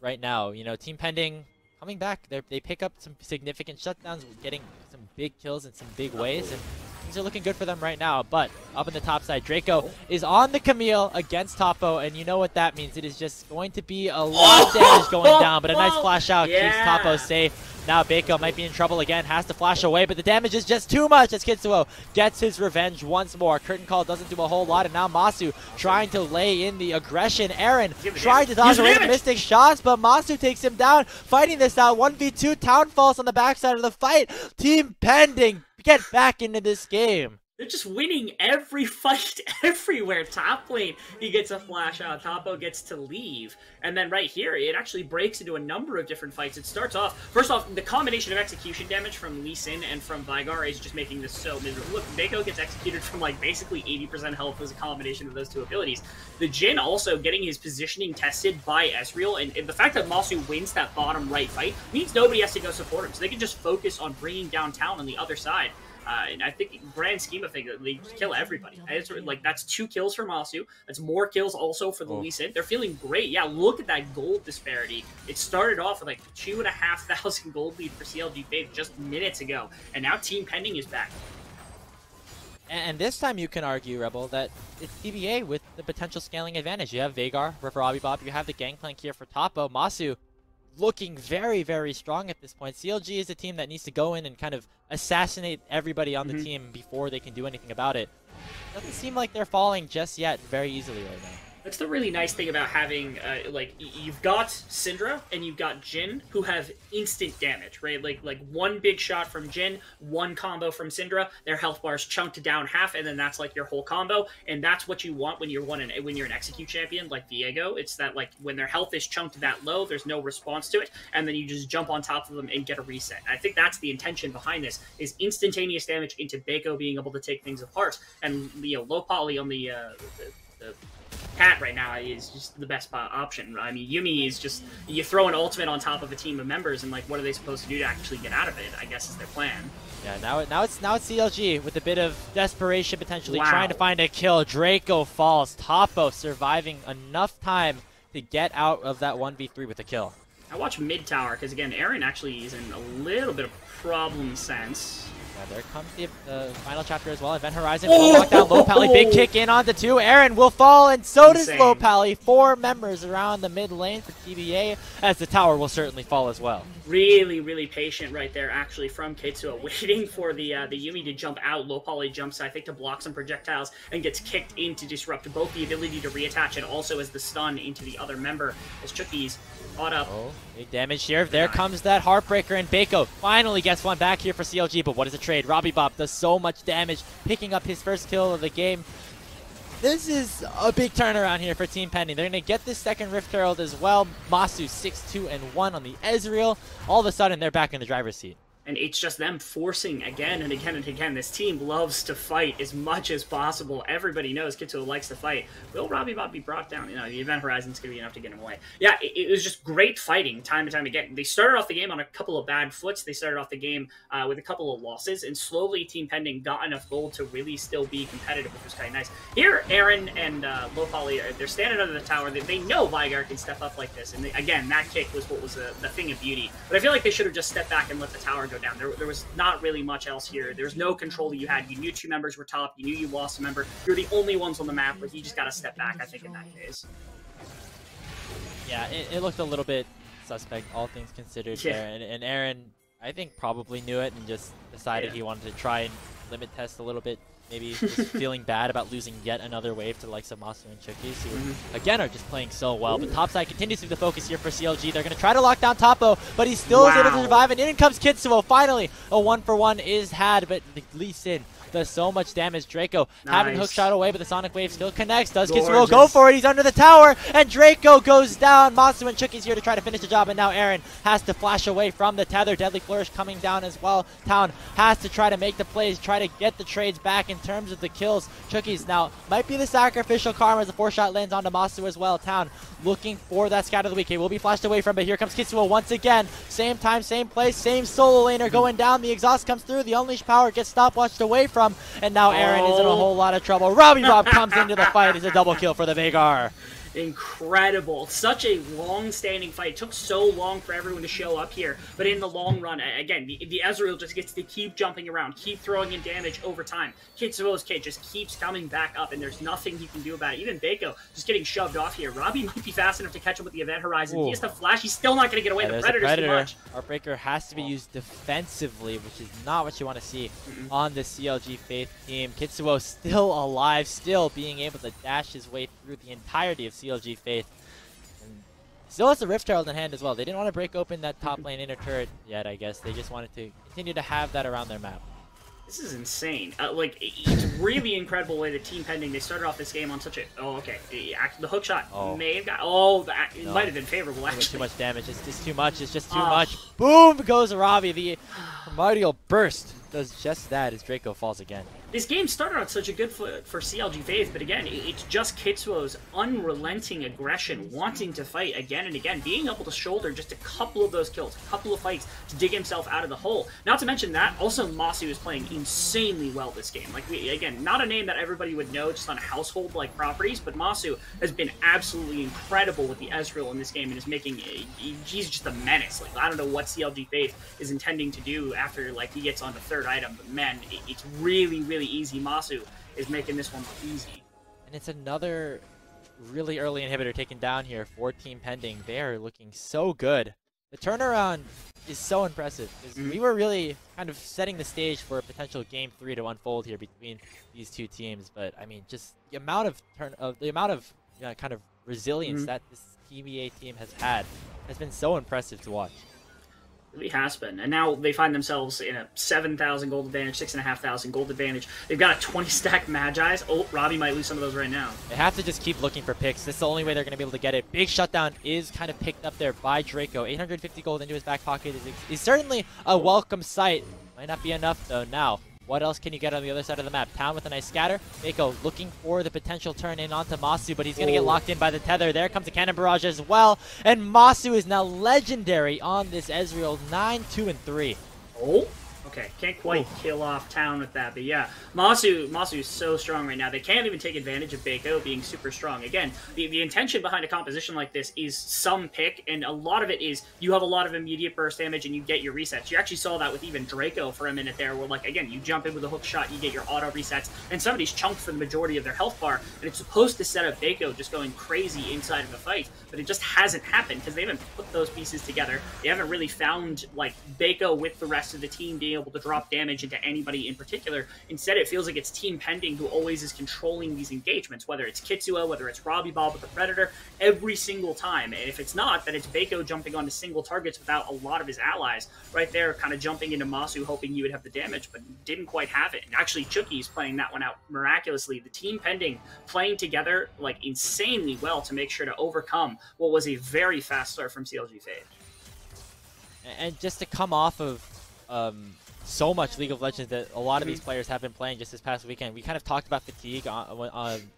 right now. You know, Team Pending coming back, they pick up some significant shutdowns, getting some big kills in some big ways, and things are looking good for them right now. But up in the top side, Draco is on the Camille against Topo, and you know what that means. It is just going to be a lot of damage going down, but a nice flash out keeps Topo safe. Now Baco might be in trouble again, has to flash away, but the damage is just too much as Kitsuo gets his revenge once more. Curtain Call doesn't do a whole lot, and now Masu trying to lay in the aggression. Aaron trying to dodge away the Mystic shots, but Masu takes him down, fighting this out. 1v2, Town falls on the backside of the fight. Team Pending, get back into this game. They're just winning every fight everywhere. Top lane, he gets a flash out. Topo gets to leave. And then right here, it actually breaks into a number of different fights. It starts off, first off, the combination of execution damage from Lee Sin and from Vigar is just making this so miserable. Look, Baco gets executed from like basically 80% health as a combination of those two abilities. The Jhin also getting his positioning tested by Ezreal, and the fact that Masu wins that bottom right fight means nobody has to go support him. So they can just focus on bringing down Town on the other side. And I think grand scheme of things, they kill everybody. It's like that's 2 kills for Masu. That's more kills also for the Lee Sin. They're feeling great. Yeah, look at that gold disparity. It started off with like 2,500 gold lead for CLG Faith just minutes ago, and now Team Pending is back. And this time you can argue, Rebel, that it's TBA with the potential scaling advantage. You have Veigar for Robbie Bob. You have the Gangplank here for Topo. Masu looking very, very strong at this point. CLG is a team that needs to go in and kind of assassinate everybody on the team before they can do anything about it. Doesn't seem like they're falling just yet very easily right now. That's the really nice thing about having, like, you've got Syndra and you've got Jhin who have instant damage, right? Like one big shot from Jhin, one combo from Syndra, their health bar's chunked down half, and then that's like your whole combo. And that's what you want when you're when you're an execute champion like Viego. It's that like when their health is chunked that low, there's no response to it, and then you just jump on top of them and get a reset. And I think that's the intention behind this, is instantaneous damage into Baco being able to take things apart. And you know, low poly on the Cat right now is just the best option. I mean, Yuumi is just, you throw an ultimate on top of a team of members, and like, what are they supposed to do to actually get out of it? I guess is their plan. Yeah, now it's CLG with a bit of desperation, potentially trying to find a kill. Draco falls. Topo surviving enough time to get out of that 1v3 with a kill. I watch mid tower because again, Aaron actually is in a little bit of problem sense. Yeah, there comes the final chapter as well. Event Horizon will knock down Low Pally. Big kick in onto 2. Aaron will fall, and so does Low Pally. 4 members around the mid lane for TBA, as the tower will certainly fall as well. Really, really patient right there, actually, from Kitsuo, waiting for the Yuumi to jump out. Low Poly jumps, I think, to block some projectiles and gets kicked in to disrupt both the ability to reattach and also as the stun into the other member as Chucky's caught up. Oh, big damage here. There comes that Heartbreaker, and Baco finally gets one back here for CLG, but what is a trade? Robbie Bob does so much damage, picking up his first kill of the game. This is a big turnaround here for Team Pending. They're going to get this second Rift Herald as well. Masu 6-2-1 on the Ezreal. All of a sudden, they're back in the driver's seat. And it's just them forcing again and again and again. This team loves to fight as much as possible. Everybody knows Kitsuo likes to fight. Will Robbie Bob be brought down? You know, the Event Horizon's going to be enough to get him away. Yeah, it was just great fighting time and time again. They started off the game on a couple of bad foots. They started off the game with a couple of losses. And slowly, Team Pending got enough gold to really still be competitive, which was kind of nice. Here, Aaron and Low Poly, they're standing under the tower. They know Vigar can step up like this. And again, that kick was what was the thing of beauty. But I feel like they should have just stepped back and let the tower go down. There was not really much else here. There was no control that you had. You knew 2 members were top. You knew you lost a member. You're the only ones on the map, but you just got to step back, I think, in that case. Yeah, it looked a little bit suspect, all things considered there. And Aaron, I think, probably knew it and just decided he wanted to try and limit test a little bit, maybe just feeling bad about losing yet another wave to the likes of Masu and Chookies, who again are just playing so well. But topside continues to be the focus here for CLG. They're going to try to lock down Topo, but he still is able to survive, and in comes Kitsuo. Finally, a 1-for-1 is had, but Lee Sin does so much damage. Draco having hook shot away, but the Sonic Wave still connects. Does Kitsuo go for it? He's under the tower, and Draco goes down. Masu and Chookies here to try to finish the job, and now Aaron has to flash away from the tether. Deadly Flourish coming down as well. Town has to try to make the plays, try to get the trades back in terms of the kills. Chookies now might be the sacrificial karma as the 4-shot lands onto Masu as well. Town looking for that scout of the week. He will be flashed away from, but here comes Kitsuo once again. Same time, same place, same solo laner going down. The exhaust comes through. The Unleashed Power gets stopwatched away from, and now Aaron is in a whole lot of trouble. Robbie Bob comes into the fight. It's a double kill for the Veigar. Incredible. Such a long-standing fight. It took so long for everyone to show up here, but in the long run, again, the Ezreal just gets to keep jumping around, keep throwing in damage over time. Kitsuo's kit just keeps coming back up, and there's nothing he can do about it. Even Baco just getting shoved off here. Robbie might be fast enough to catch up with the event horizon. He has to flash. He's still not going to get away. The Predator's too much. Heartbreaker has to be used defensively, which is not what you want to see on the CLG Faith team. Kitsuo still alive, still being able to dash his way through the entirety of CLG Faith. And still has the Rift Herald in hand as well. They didn't want to break open that top lane inner turret yet, I guess. They just wanted to continue to have that around their map. This is insane. Like, it's really incredible way the team pending. They started off this game on such a... Oh, okay. The hook shot may have got... Oh, it might have been favorable, actually. Too much damage. It's just too much. It's just too much. Boom goes Robbie. The primordial burst does just that as Draco falls again. This game started on such a good foot for CLG Faith, but again, it's just Kitsuo's unrelenting aggression, wanting to fight again and again, being able to shoulder just a couple of those kills, a couple of fights to dig himself out of the hole. Not to mention that, also Masu is playing insanely well this game. Like, again, not a name that everybody would know just on household-like properties, but Masu has been absolutely incredible with the Ezreal in this game and is making... He's just a menace. Like, I don't know what CLG Faith is intending to do after, like, he gets on the third item, but man, it's really, really easy. Masu is making this one look easy. And it's another really early inhibitor taken down here for Team Pending. They are looking so good. The turnaround is so impressive. We were really kind of setting the stage for a potential Game 3 to unfold here between these two teams. But I mean, just the amount of kind of resilience that this TBA team has had has been so impressive to watch. Really has been. And now they find themselves in a 7,000 gold advantage, 6,500 gold advantage. They've got a 20-stack Magi's. Oh, Robbie might lose some of those right now. They have to just keep looking for picks. This is the only way they're going to be able to get it. Big shutdown is kind of picked up there by Draco. 850 gold into his back pocket is certainly a welcome sight. Might not be enough, though, now. What else can you get on the other side of the map? Town with a nice scatter. Baco looking for the potential turn in onto Masu, but he's going to get locked in by the tether. There comes the cannon barrage as well. And Masu is now legendary on this Ezreal. 9-2-3. Oh, okay. Can't quite kill off Town with that, but yeah. Masu is so strong right now. They can't even take advantage of Baco being super strong. Again, the intention behind a composition like this is some pick, and a lot of it is you have a lot of immediate burst damage and you get your resets. You actually saw that with even Draco for a minute there, where, like, again, you jump in with a hook shot, you get your auto resets, and somebody's chunked for the majority of their health bar, and it's supposed to set up Baco just going crazy inside of a fight, but it just hasn't happened because they haven't put those pieces together. They haven't really found, like, Baco with the rest of the team being able to drop damage into anybody in particular. Instead, it feels like it's Team Pending who always is controlling these engagements, whether it's Kitsuo, whether it's Robbie Bob with the Predator, every single time. And if it's not, then it's Baco jumping onto single targets without a lot of his allies right there, kind of jumping into Masu, hoping he would have the damage, but didn't quite have it. And actually, Chooki's playing that one out miraculously. The Team Pending playing together, like, insanely well to make sure to overcome what was a very fast start from CLG Faith. And just to come off of so much League of Legends that a lot of these players have been playing just this past weekend. We kind of talked about fatigue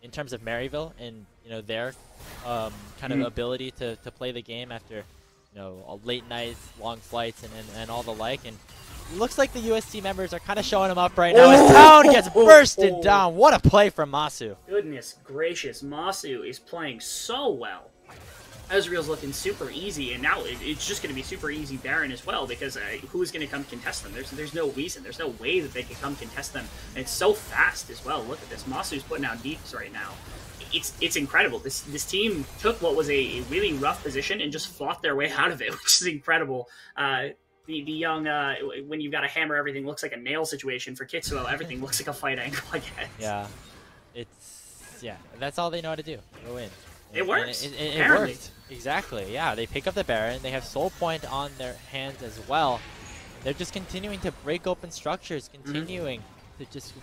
in terms of Maryville and, you know, their kind of ability to play the game after, you know, late nights, long flights, and all the like. And it looks like the UST members are kind of showing them up right now as Town gets bursted down. What a play from Masu. Goodness gracious, Masu is playing so well. Ezreal's looking super easy, and now it's just going to be super easy Baron as well, because who is going to come contest them? There's no reason. There's no way that they can come contest them. And it's so fast as well. Look at this. Masu's putting out deeps right now. It's incredible. This team took what was a really rough position and just fought their way out of it, which is incredible. the young when you've got a hammer, everything looks like a nail situation. For Kitsuo, everything looks like a fight angle, I guess. Yeah, that's all they know how to do. Go in. It works. It worked. Exactly. Yeah, they pick up the Baron. They have Soul Point on their hands as well. They're just continuing to break open structures, continuing to just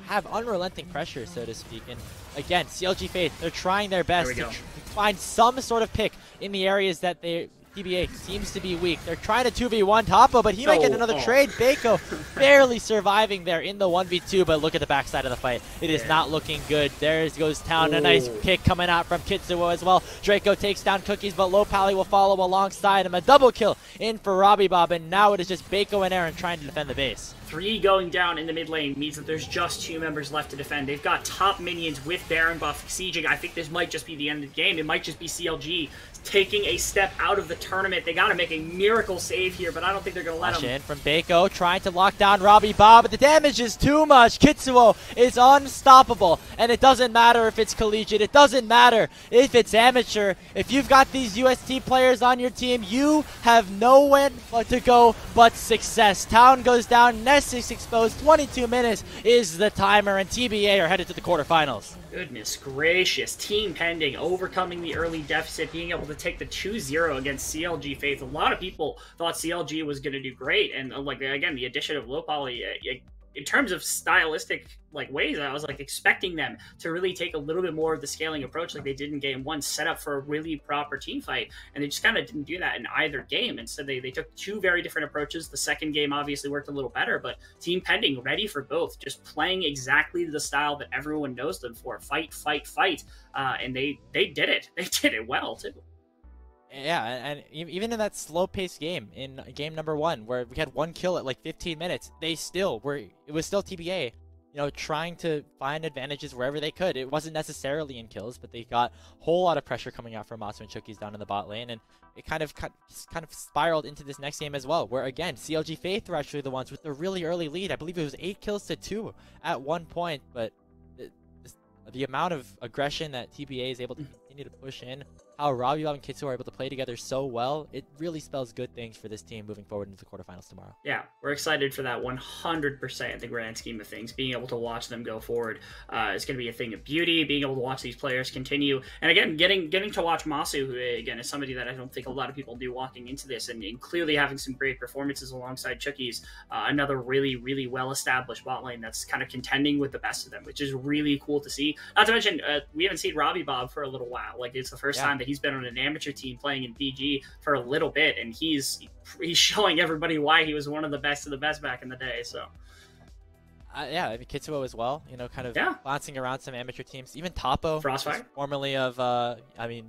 have unrelenting pressure, so to speak. And again, CLG Faith, they're trying their best to find some sort of pick in the areas that TBA seems to be weak. They're trying to 2v1 Topo, but he might get another trade. Baco barely surviving there in the 1v2, but look at the backside of the fight. It is not looking good. There goes Town. A nice pick coming out from Kitsuo as well. Draco takes down Cookies, but Low Pally will follow alongside him. A double kill in for Robbie Bob, and now it is just Baco and Aaron trying to defend the base. 3 going down in the mid lane means that there's just 2 members left to defend. They've got top minions with Baron buff sieging. I think this might just be the end of the game. It might just be CLG taking a step out of the tournament. They got to make a miracle save here, but I don't think they're going to let them. In from Baco, trying to lock down Robbie Bob, but the damage is too much. Kitsuo is unstoppable, and it doesn't matter if it's collegiate. It doesn't matter if it's amateur. If you've got these UST players on your team, you have nowhere to go but success. Town goes down, Nessus exposed, 22 minutes is the timer, and TBA are headed to the quarterfinals. Goodness gracious. Team Pending overcoming the early deficit, being able to take the 2-0 against CLG Faith. A lot of people thought CLG was going to do great, and like again, the addition of Low Poly, in terms of stylistic ways, I was expecting them to really take a little bit more of the scaling approach like they did in game 1, set up for a really proper team fight, and they just kind of didn't do that in either game. Instead, they took 2 very different approaches. The second game obviously worked a little better, but Team Pending ready for both, just playing exactly the style that everyone knows them for. Fight, fight, fight, and they did it. They did it well, too. Yeah, and even in that slow-paced game, in game number 1, where we had 1 kill at 15 minutes, it was still TBA, trying to find advantages wherever they could. It wasn't necessarily in kills, but they got a whole lot of pressure coming out from Matsu and Chookies down in the bot lane, and it kind of spiraled into this next game as well, where again, CLG Faith were actually the ones with the really early lead. I believe it was 8 kills to 2 at one point, but the amount of aggression that TBA is able to continue to push in, how Robbie Bob and Kitsu are able to play together so well, it really spells good things for this team moving forward into the quarterfinals tomorrow. Yeah, we're excited for that 100% in the grand scheme of things. Being able to watch them go forward is going to be a thing of beauty. Being able to watch these players continue. And again, getting to watch Masu, who again is somebody that I don't think a lot of people do walking into this, and clearly having some great performances alongside Chookies. Another really, really well-established bot lane that's kind of contending with the best of them, which is really cool to see. Not to mention, we haven't seen Robbie Bob for a little while. It's the first time that he's been on an amateur team playing in BG for a little bit, and he's showing everybody why he was one of the best back in the day. So yeah, I mean, Kitsuo as well, kind of bouncing around some amateur teams. Even Topo, Frostfire, formerly of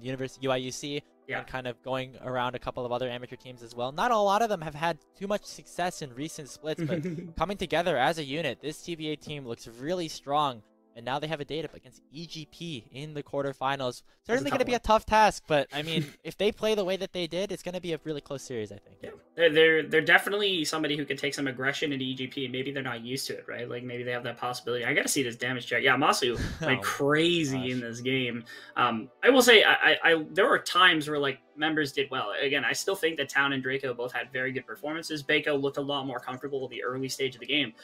University UIUC, and kind of going around a couple of other amateur teams as well. Not a lot of them have had too much success in recent splits, but coming together as a unit, this TBA team looks really strong. And now they have a date up against EGP in the quarterfinals. Certainly going to be a tough task, but I mean, if they play the way that they did, it's going to be a really close series, I think. Yeah, they're definitely somebody who can take some aggression into EGP, and maybe they're not used to it, right? Maybe they have that possibility. I got to see this damage check. Yeah, Masu went crazy in this game. I will say, there were times where members did well. Again, I still think that Town and Draco both had very good performances. Baco looked a lot more comfortable at the early stage of the game.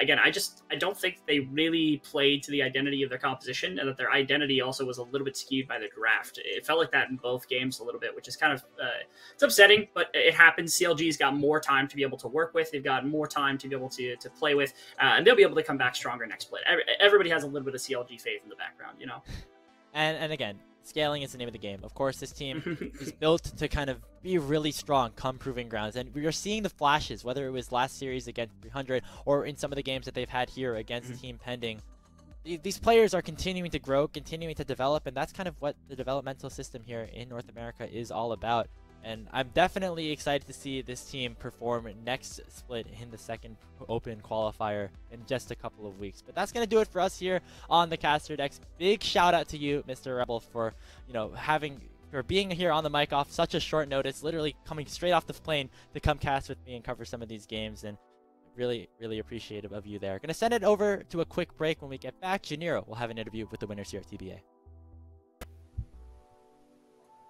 Again, I don't think they really played to the identity of their composition, and that their identity also was a little bit skewed by the draft. It felt like that in both games a little bit, which is kind of it's upsetting, but it happens. CLG's got more time to be able to work with. They've got more time to be able to play with, and they'll be able to come back stronger next split. Everybody has a little bit of CLG faith in the background, And again, scaling is the name of the game. Of course, this team is built to kind of be really strong come Proving Grounds. And we are seeing the flashes, whether it was last series against 300 or in some of the games that they've had here against Team Pending. These players are continuing to grow, continuing to develop, and that's kind of what the developmental system here in North America is all about. And I'm definitely excited to see this team perform next split in the second open qualifier in just a couple of weeks. But that's going to do it for us here on the Caster Decks. Big shout out to you, Mr. Rebel, for being here on the mic off such a short notice, literally coming straight off the plane to come cast with me and cover some of these games. And really, really appreciative of you there. Going to send it over to a quick break. When we get back, Janiro will have an interview with the winners here at TBA.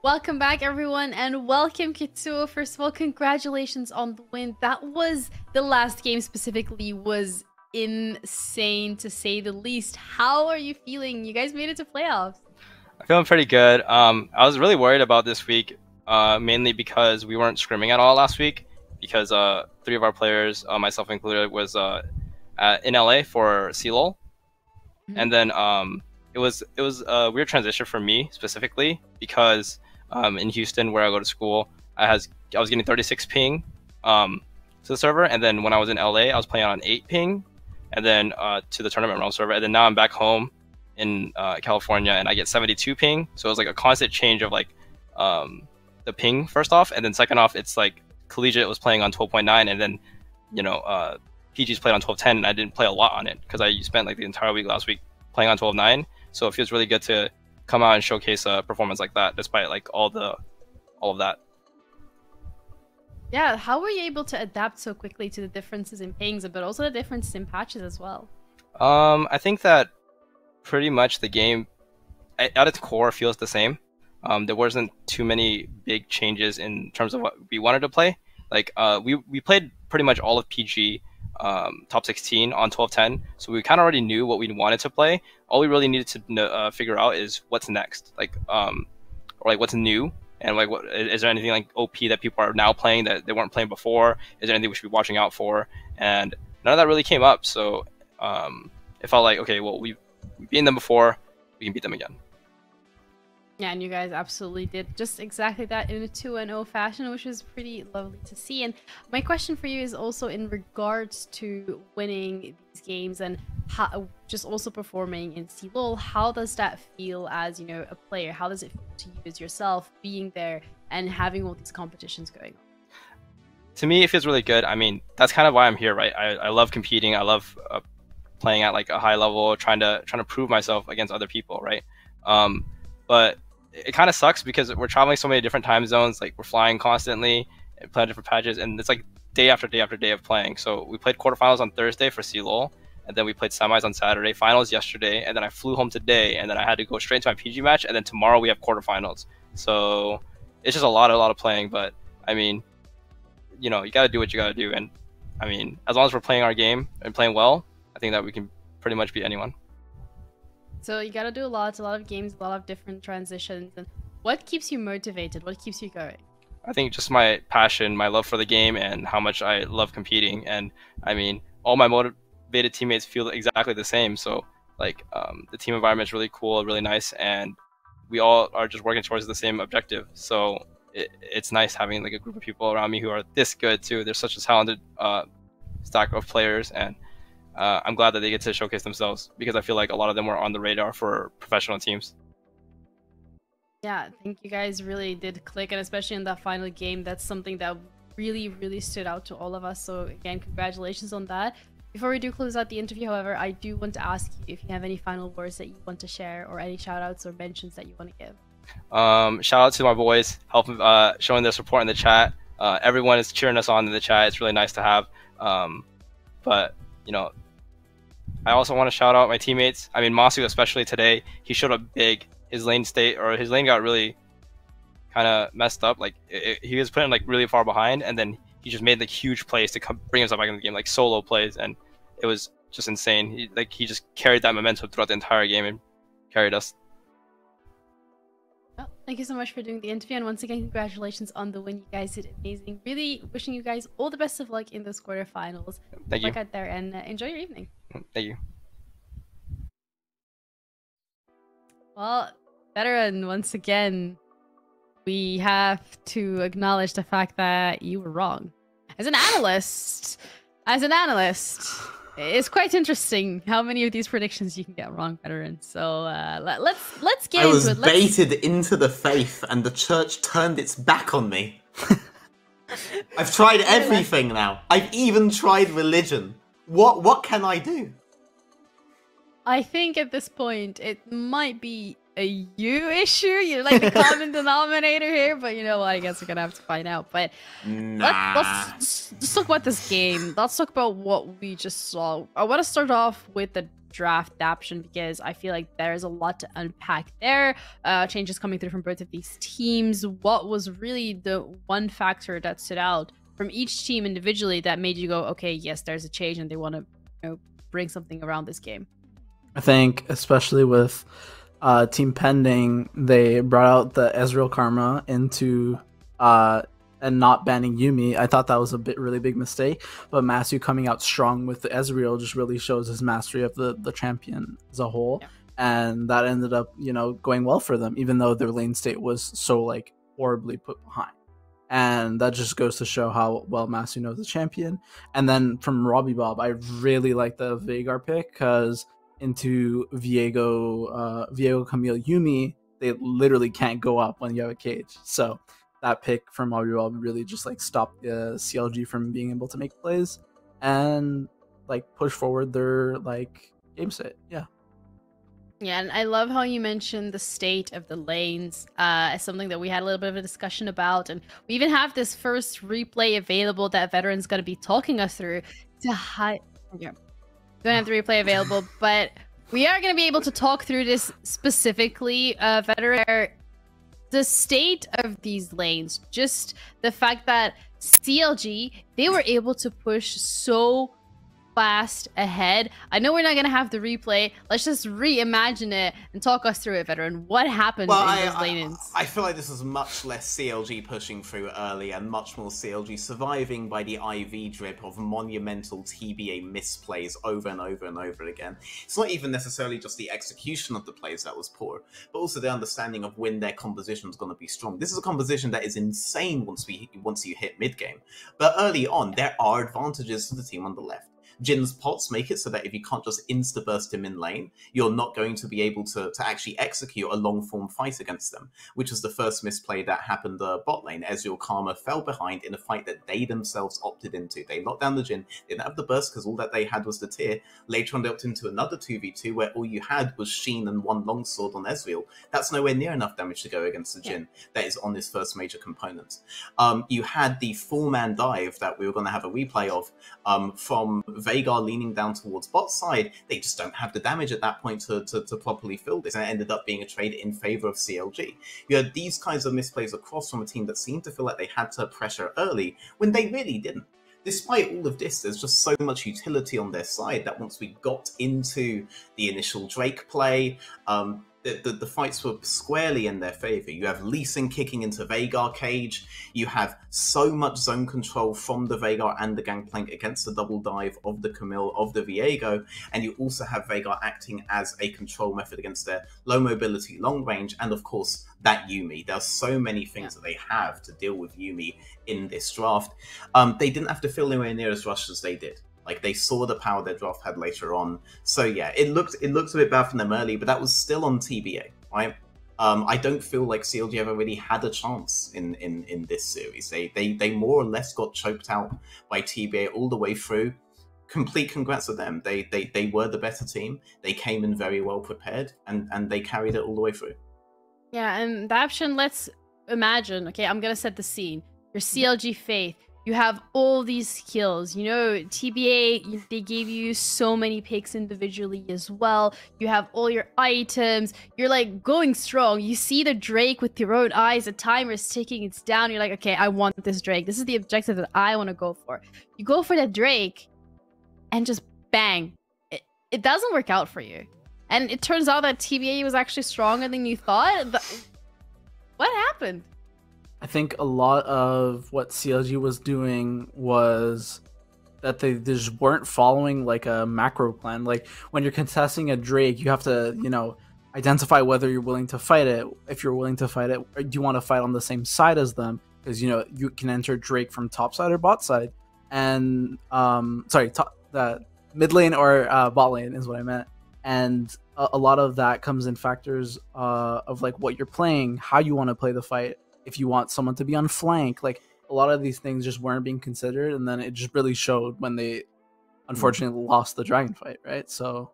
Welcome back, everyone, and welcome, Kitsuo. First of all, congratulations on the win. That was the last game specifically was insane, to say the least. How are you feeling? You guys made it to playoffs. I'm feeling pretty good. I was really worried about this week, mainly because we weren't scrimming at all last week, because 3 of our players, myself included, was in LA for CLOL. And then it was a weird transition for me specifically, because in Houston, where I go to school, I was getting 36 ping to the server, and then when I was in LA, I was playing on 8 ping, and then to the tournament realm server, and then now I'm back home in California, and I get 72 ping. So it was like a constant change of like the ping first off, and then second off, it's like Collegiate was playing on 12.9, and then PG's played on 12.10, and I didn't play a lot on it because I spent like the entire week last week playing on 12.9. So it feels really good to come out and showcase a performance like that, despite like all of that. Yeah, how were you able to adapt so quickly to the differences in pings, but also the differences in patches as well? I think that pretty much the game at its core feels the same. There wasn't too many big changes in terms of what we wanted to play. Like we played pretty much all of PG top 16 on 12.10, so we kind of already knew what we wanted to play. All we really needed to figure out is what's next, or like what's new, and like what is there anything like OP that people are now playing that they weren't playing before? Is there anything we should be watching out for? And none of that really came up. So it felt like, okay, well, we've beaten them before, we can beat them again. Yeah, and you guys absolutely did just exactly that in a 2-0 fashion, which was pretty lovely to see. And my question for you is also in regards to winning these games and how, just also performing in CLOL. How does that feel as, a player? How does it feel to you as yourself being there and having all these competitions going on? To me, it feels really good. I mean, that's kind of why I'm here, right? I love competing. I love playing at like a high level, trying to prove myself against other people, right? But it kind of sucks because we're traveling so many different time zones. Like we're flying constantly and playing different patches, and it's like day after day after day of playing. So we played quarterfinals on Thursday for CLOL, and then we played semis on Saturday, finals yesterday, and then I flew home today, and then I had to go straight into my PG match, and then tomorrow we have quarterfinals. So it's just a lot of playing. But I mean, you got to do what you got to do, and I mean, as long as we're playing our game and playing well, I think that we can pretty much beat anyone. So you gotta do a lot of games, a lot of different transitions. And what keeps you motivated? What keeps you going? I think just my passion, my love for the game, and how much I love competing. And I mean, all my motivated teammates feel exactly the same. So like the team environment is really cool, really nice, and we all are just working towards the same objective. So it's nice having like a group of people around me who are this good too. There's such a talented stack of players, and I'm glad that they get to showcase themselves because I feel like a lot of them were on the radar for professional teams. Yeah, I think you guys really did click, and especially in that final game, that's something that really, really stood out to all of us. So again, congratulations on that. Before we do close out the interview, however, I do want to ask you if you have any final words that you want to share or any shout outs or mentions that you want to give. Shout out to my boys, showing their support in the chat. Everyone is cheering us on in the chat. It's really nice to have. But I also want to shout out my teammates. I mean, Masu, especially today, he showed up big. His lane got really kind of messed up. Like he was putting like really far behind, and then he just made like huge plays to bring himself back in the game, like solo plays, and it was just insane. He just carried that momentum throughout the entire game and carried us. Well, thank you so much for doing the interview, and once again, congratulations on the win. You guys did amazing. Really wishing you guys all the best of luck in those quarterfinals. Thank you. Good luck out there, and enjoy your evening. Thank you. Well, veteran, once again, we have to acknowledge the fact that you were wrong. As an analyst, it's quite interesting how many of these predictions you can get wrong, veteran. So let's get into it. I was baited into the faith, and the church turned its back on me. I've tried everything now. I've even tried religion. What can I do? I think at this point it might be a you issue. You're like the common denominator here, but you know what? I guess we're gonna have to find out. But Nah. let's talk about this game. Let's talk about what we just saw. I want to start off with the draft option because I feel like there's a lot to unpack there. Changes coming through from both of these teams. What was really the one factor that stood out from each team individually that made you go, okay, yes, there's a change and they want to bring something around this game? I think especially with Team Pending, they brought out the Ezreal Karma into and not banning Yuumi. I thought that was a really big mistake, but Masu coming out strong with the Ezreal just really shows his mastery of the champion as a whole. Yeah. And that ended up, going well for them, even though their lane state was so like horribly put behind. And that just goes to show how well Masu knows the champion. And then from Robbie Bob, I really like the Veigar pick because into Viego, Camille, Yuumi, they literally can't go up when you have a cage. So that pick from Robbie Bob really just like stopped the CLG from being able to make plays and like push forward their like game state. Yeah. Yeah, and I love how you mentioned the state of the lanes as something that we had a little bit of a discussion about. And we even have this first replay available that Veteran's going to be talking us through to hide. Yeah. Don't have the replay available, but we are going to be able to talk through this specifically, Veteran. The state of these lanes, just the fact that CLG, they were able to push so fast ahead. I know we're not going to have the replay. Let's just reimagine it and talk us through it, Veteran. What happened in those lanes? I feel like this was much less CLG pushing through early and much more CLG surviving by the IV drip of monumental TBA misplays over and over and over again. It's not even necessarily just the execution of the plays that was poor, but also the understanding of when their composition is going to be strong. This is a composition that is insane once you hit mid-game. But early on, there are advantages to the team on the left. Jin's pots make it so that if you can't just insta-burst him in lane, you're not going to be able to actually execute a long-form fight against them, which was the first misplay that happened bot lane. Ezreal Karma fell behind in a fight that they themselves opted into. They locked down the Jin, didn't have the burst because all that they had was the tier. Later on, they opted into another 2v2 where all you had was Sheen and one longsword on Ezreal. That's nowhere near enough damage to go against the Jin that is on this first major component. You had the 4-man dive that we were going to have a replay of from Veigar leaning down towards bot side. They just don't have the damage at that point to properly fill this, and it ended up being a trade in favor of CLG. You had these kinds of misplays across from a team that seemed to feel like they had to pressure early when they really didn't. Despite all of this, there's just so much utility on their side that once we got into the initial Drake play, the fights were squarely in their favor. You have Lee Sin kicking into Veigar cage. You have so much zone control from the Veigar and the Gangplank against the double dive of the Camille, of the Viego. And you also have Veigar acting as a control method against their low mobility, long range, and of course, that Yuumi. There's so many things that they have to deal with Yuumi in this draft. They didn't have to feel anywhere near as rushed as they did. Like, they saw the power their draft had later on. So yeah, it looked a bit bad from them early, but that was still on TBA, right? I don't feel like CLG ever really had a chance in this series. They more or less got choked out by TBA all the way through. Complete congrats to them. They were the better team. They came in very well prepared, and they carried it all the way through. Yeah, and the option, let's imagine, okay, I'm gonna set the scene. Your CLG Faith. You have all these skills, TBA, they gave you so many picks individually as well. You have all your items. You're like going strong. You see the Drake with your own eyes. The timer is ticking. It's down. You're like, okay, I want this Drake. This is the objective that I want to go for. You go for that Drake and just bang. It doesn't work out for you. And it turns out that TBA was actually stronger than you thought. What happened? I think a lot of what CLG was doing was that they just weren't following like a macro plan. Like when you're contesting a Drake, you have to, identify whether you're willing to fight it. If you're willing to fight it, or do you want to fight on the same side as them? Because, you can enter Drake from top side or bot side. And, mid lane or bot lane is what I meant. And a lot of that comes in factors of like what you're playing, how you want to play the fight. If you want someone to be on flank, like a lot of these things just weren't being considered, and then it just really showed when they unfortunately lost the dragon fight, right? So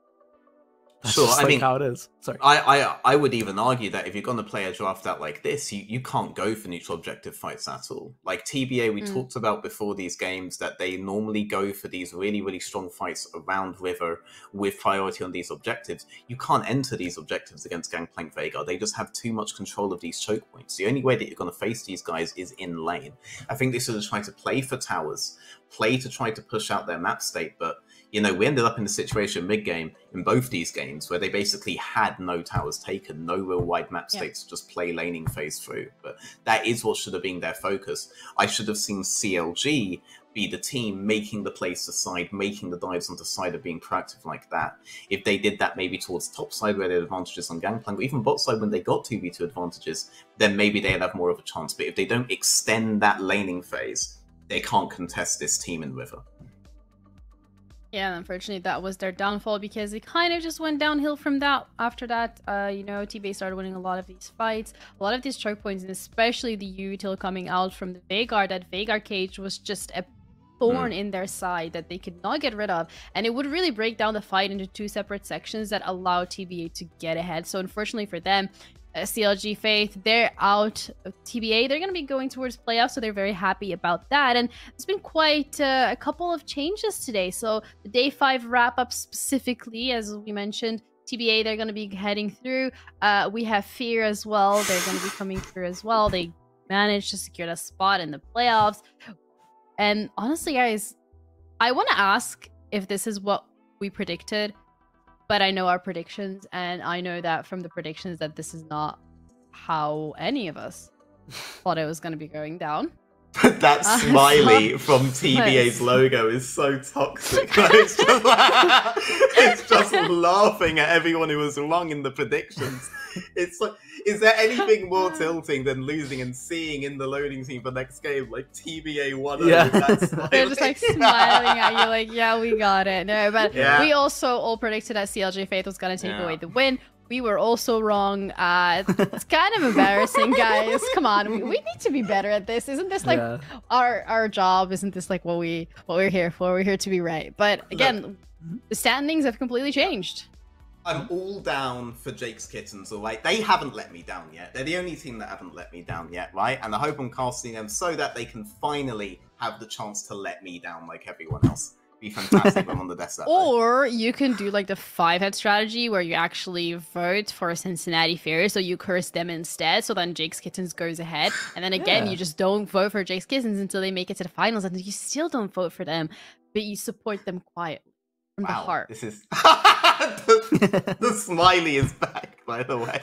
That's Sure, just I like mean, how it is. Sorry. I would even argue that if you're going to play a draft out like this, you can't go for neutral objective fights at all. Like TBA, we talked about before these games that they normally go for these really, really strong fights around River with priority on these objectives. You can't enter these objectives against Gangplank Veigar. They just have too much control of these choke points. The only way that you're going to face these guys is in lane. I think they should have tried to play for towers, play to try to push out their map state, but you know, we ended up in the situation mid-game in both these games where they basically had no towers taken, no real wide map states to just play laning phase through. But that is what should have been their focus. I should have seen CLG be the team making the plays to side, making the dives onto side, of being proactive like that. If they did that maybe towards top side where they had advantages on Gangplank, or even bot side when they got 2v2 advantages, then maybe they'd have more of a chance. But if they don't extend that laning phase, they can't contest this team in River. Yeah, unfortunately, that was their downfall because it kind of just went downhill from that. After that, you know, TBA started winning a lot of these fights, a lot of these choke points, and especially the util coming out from the Veigar. That Veigar cage was just a thorn in their side that they could not get rid of, and it would really break down the fight into two separate sections that allow TBA to get ahead. So unfortunately for them, CLG Faith, they're out of TBA. They're going to be going towards playoffs, so they're very happy about that. And there's been quite a couple of changes today. So the day 5 wrap-up specifically, as we mentioned, TBA, they're going to be heading through. We have Fear as well. They're going to be coming through as well. They managed to secure a spot in the playoffs. And honestly, guys, I want to ask if this is what we predicted. But I know our predictions, and I know that from the predictions that this is not how any of us thought it was going to be going down. That smiley from TBA's logo is so toxic. It's just laughing at everyone who was wrong in the predictions. It's like, is there anything more tilting than losing and seeing in the loading scene for next game like TBA 1-0? Yeah. They're just like smiling at you like, yeah, we got it. No, but we also all predicted that CLG Faith was going to take away the win. We were also wrong. It's kind of embarrassing, guys. Come on, we need to be better at this. Isn't this like our job? Isn't this like what we're here for? We're here to be right. But again, the standings have completely changed. I'm all down for Jake's Kittens, all right? They haven't let me down yet. They're the only team that haven't let me down yet, right? And I hope I'm casting them so that they can finally have the chance to let me down like everyone else. Be fantastic when I'm on the desk that Or you can do like the 5-head strategy where you actually vote for Cincinnati Fear, so you curse them instead, so then Jake's Kittens goes ahead, and then again you just don't vote for Jake's Kittens until they make it to the finals, and you still don't vote for them, but you support them quietly from the heart. This is the smiley is back, by the way.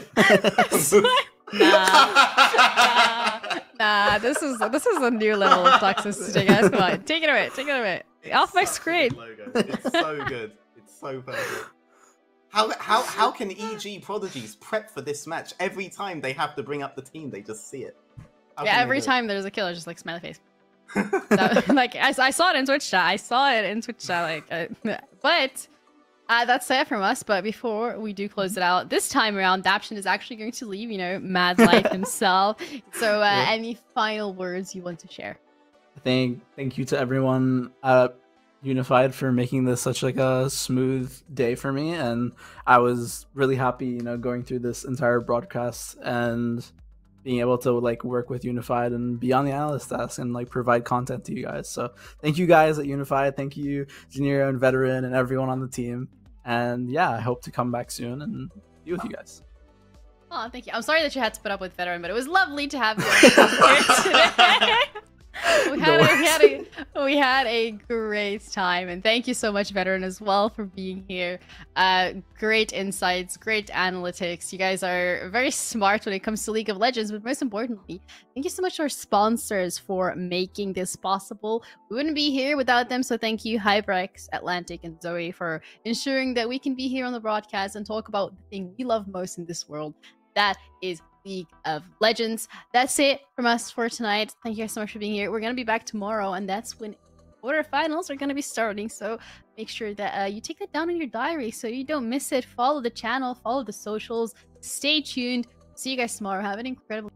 Nah, this is a new level of toxicity, guys. Come on, take it away, take it away. Off my screen. It's so good. It's so perfect. How can EG Prodigies prep for this match? Every time they have to bring up the team, they just see it. Every time there's a killer, just like smiley face. So, like I saw it in Twitch chat. But that's it from us. But before we do close it out, this time around, Daption is actually going to leave, you know, Mad Life himself. So any final words you want to share? Thank you to everyone at Unified for making this such like a smooth day for me, and I was really happy, you know, going through this entire broadcast and being able to like work with Unified and be on the analyst desk and like provide content to you guys. So thank you guys at Unified. Thank you, Janiro and Veteran and everyone on the team. And yeah, I hope to come back soon and be with you guys. Oh, thank you. I'm sorry that you had to put up with Veteran, but it was lovely to have you here today. We had a great time, and thank you so much, Veteran, as well, for being here. Great insights, great analytics. You guys are very smart when it comes to League of Legends, but most importantly, thank you so much to our sponsors for making this possible. We wouldn't be here without them, so thank you, Hyperex, Atlantic, and Zoe, for ensuring that we can be here on the broadcast and talk about the thing we love most in this world. That is League of Legends. That's it from us for tonight. Thank you guys so much for being here. We're going to be back tomorrow, and that's when quarterfinals are going to be starting. So make sure that you take that down in your diary so you don't miss it. Follow the channel, follow the socials. Stay tuned. See you guys tomorrow. Have an incredible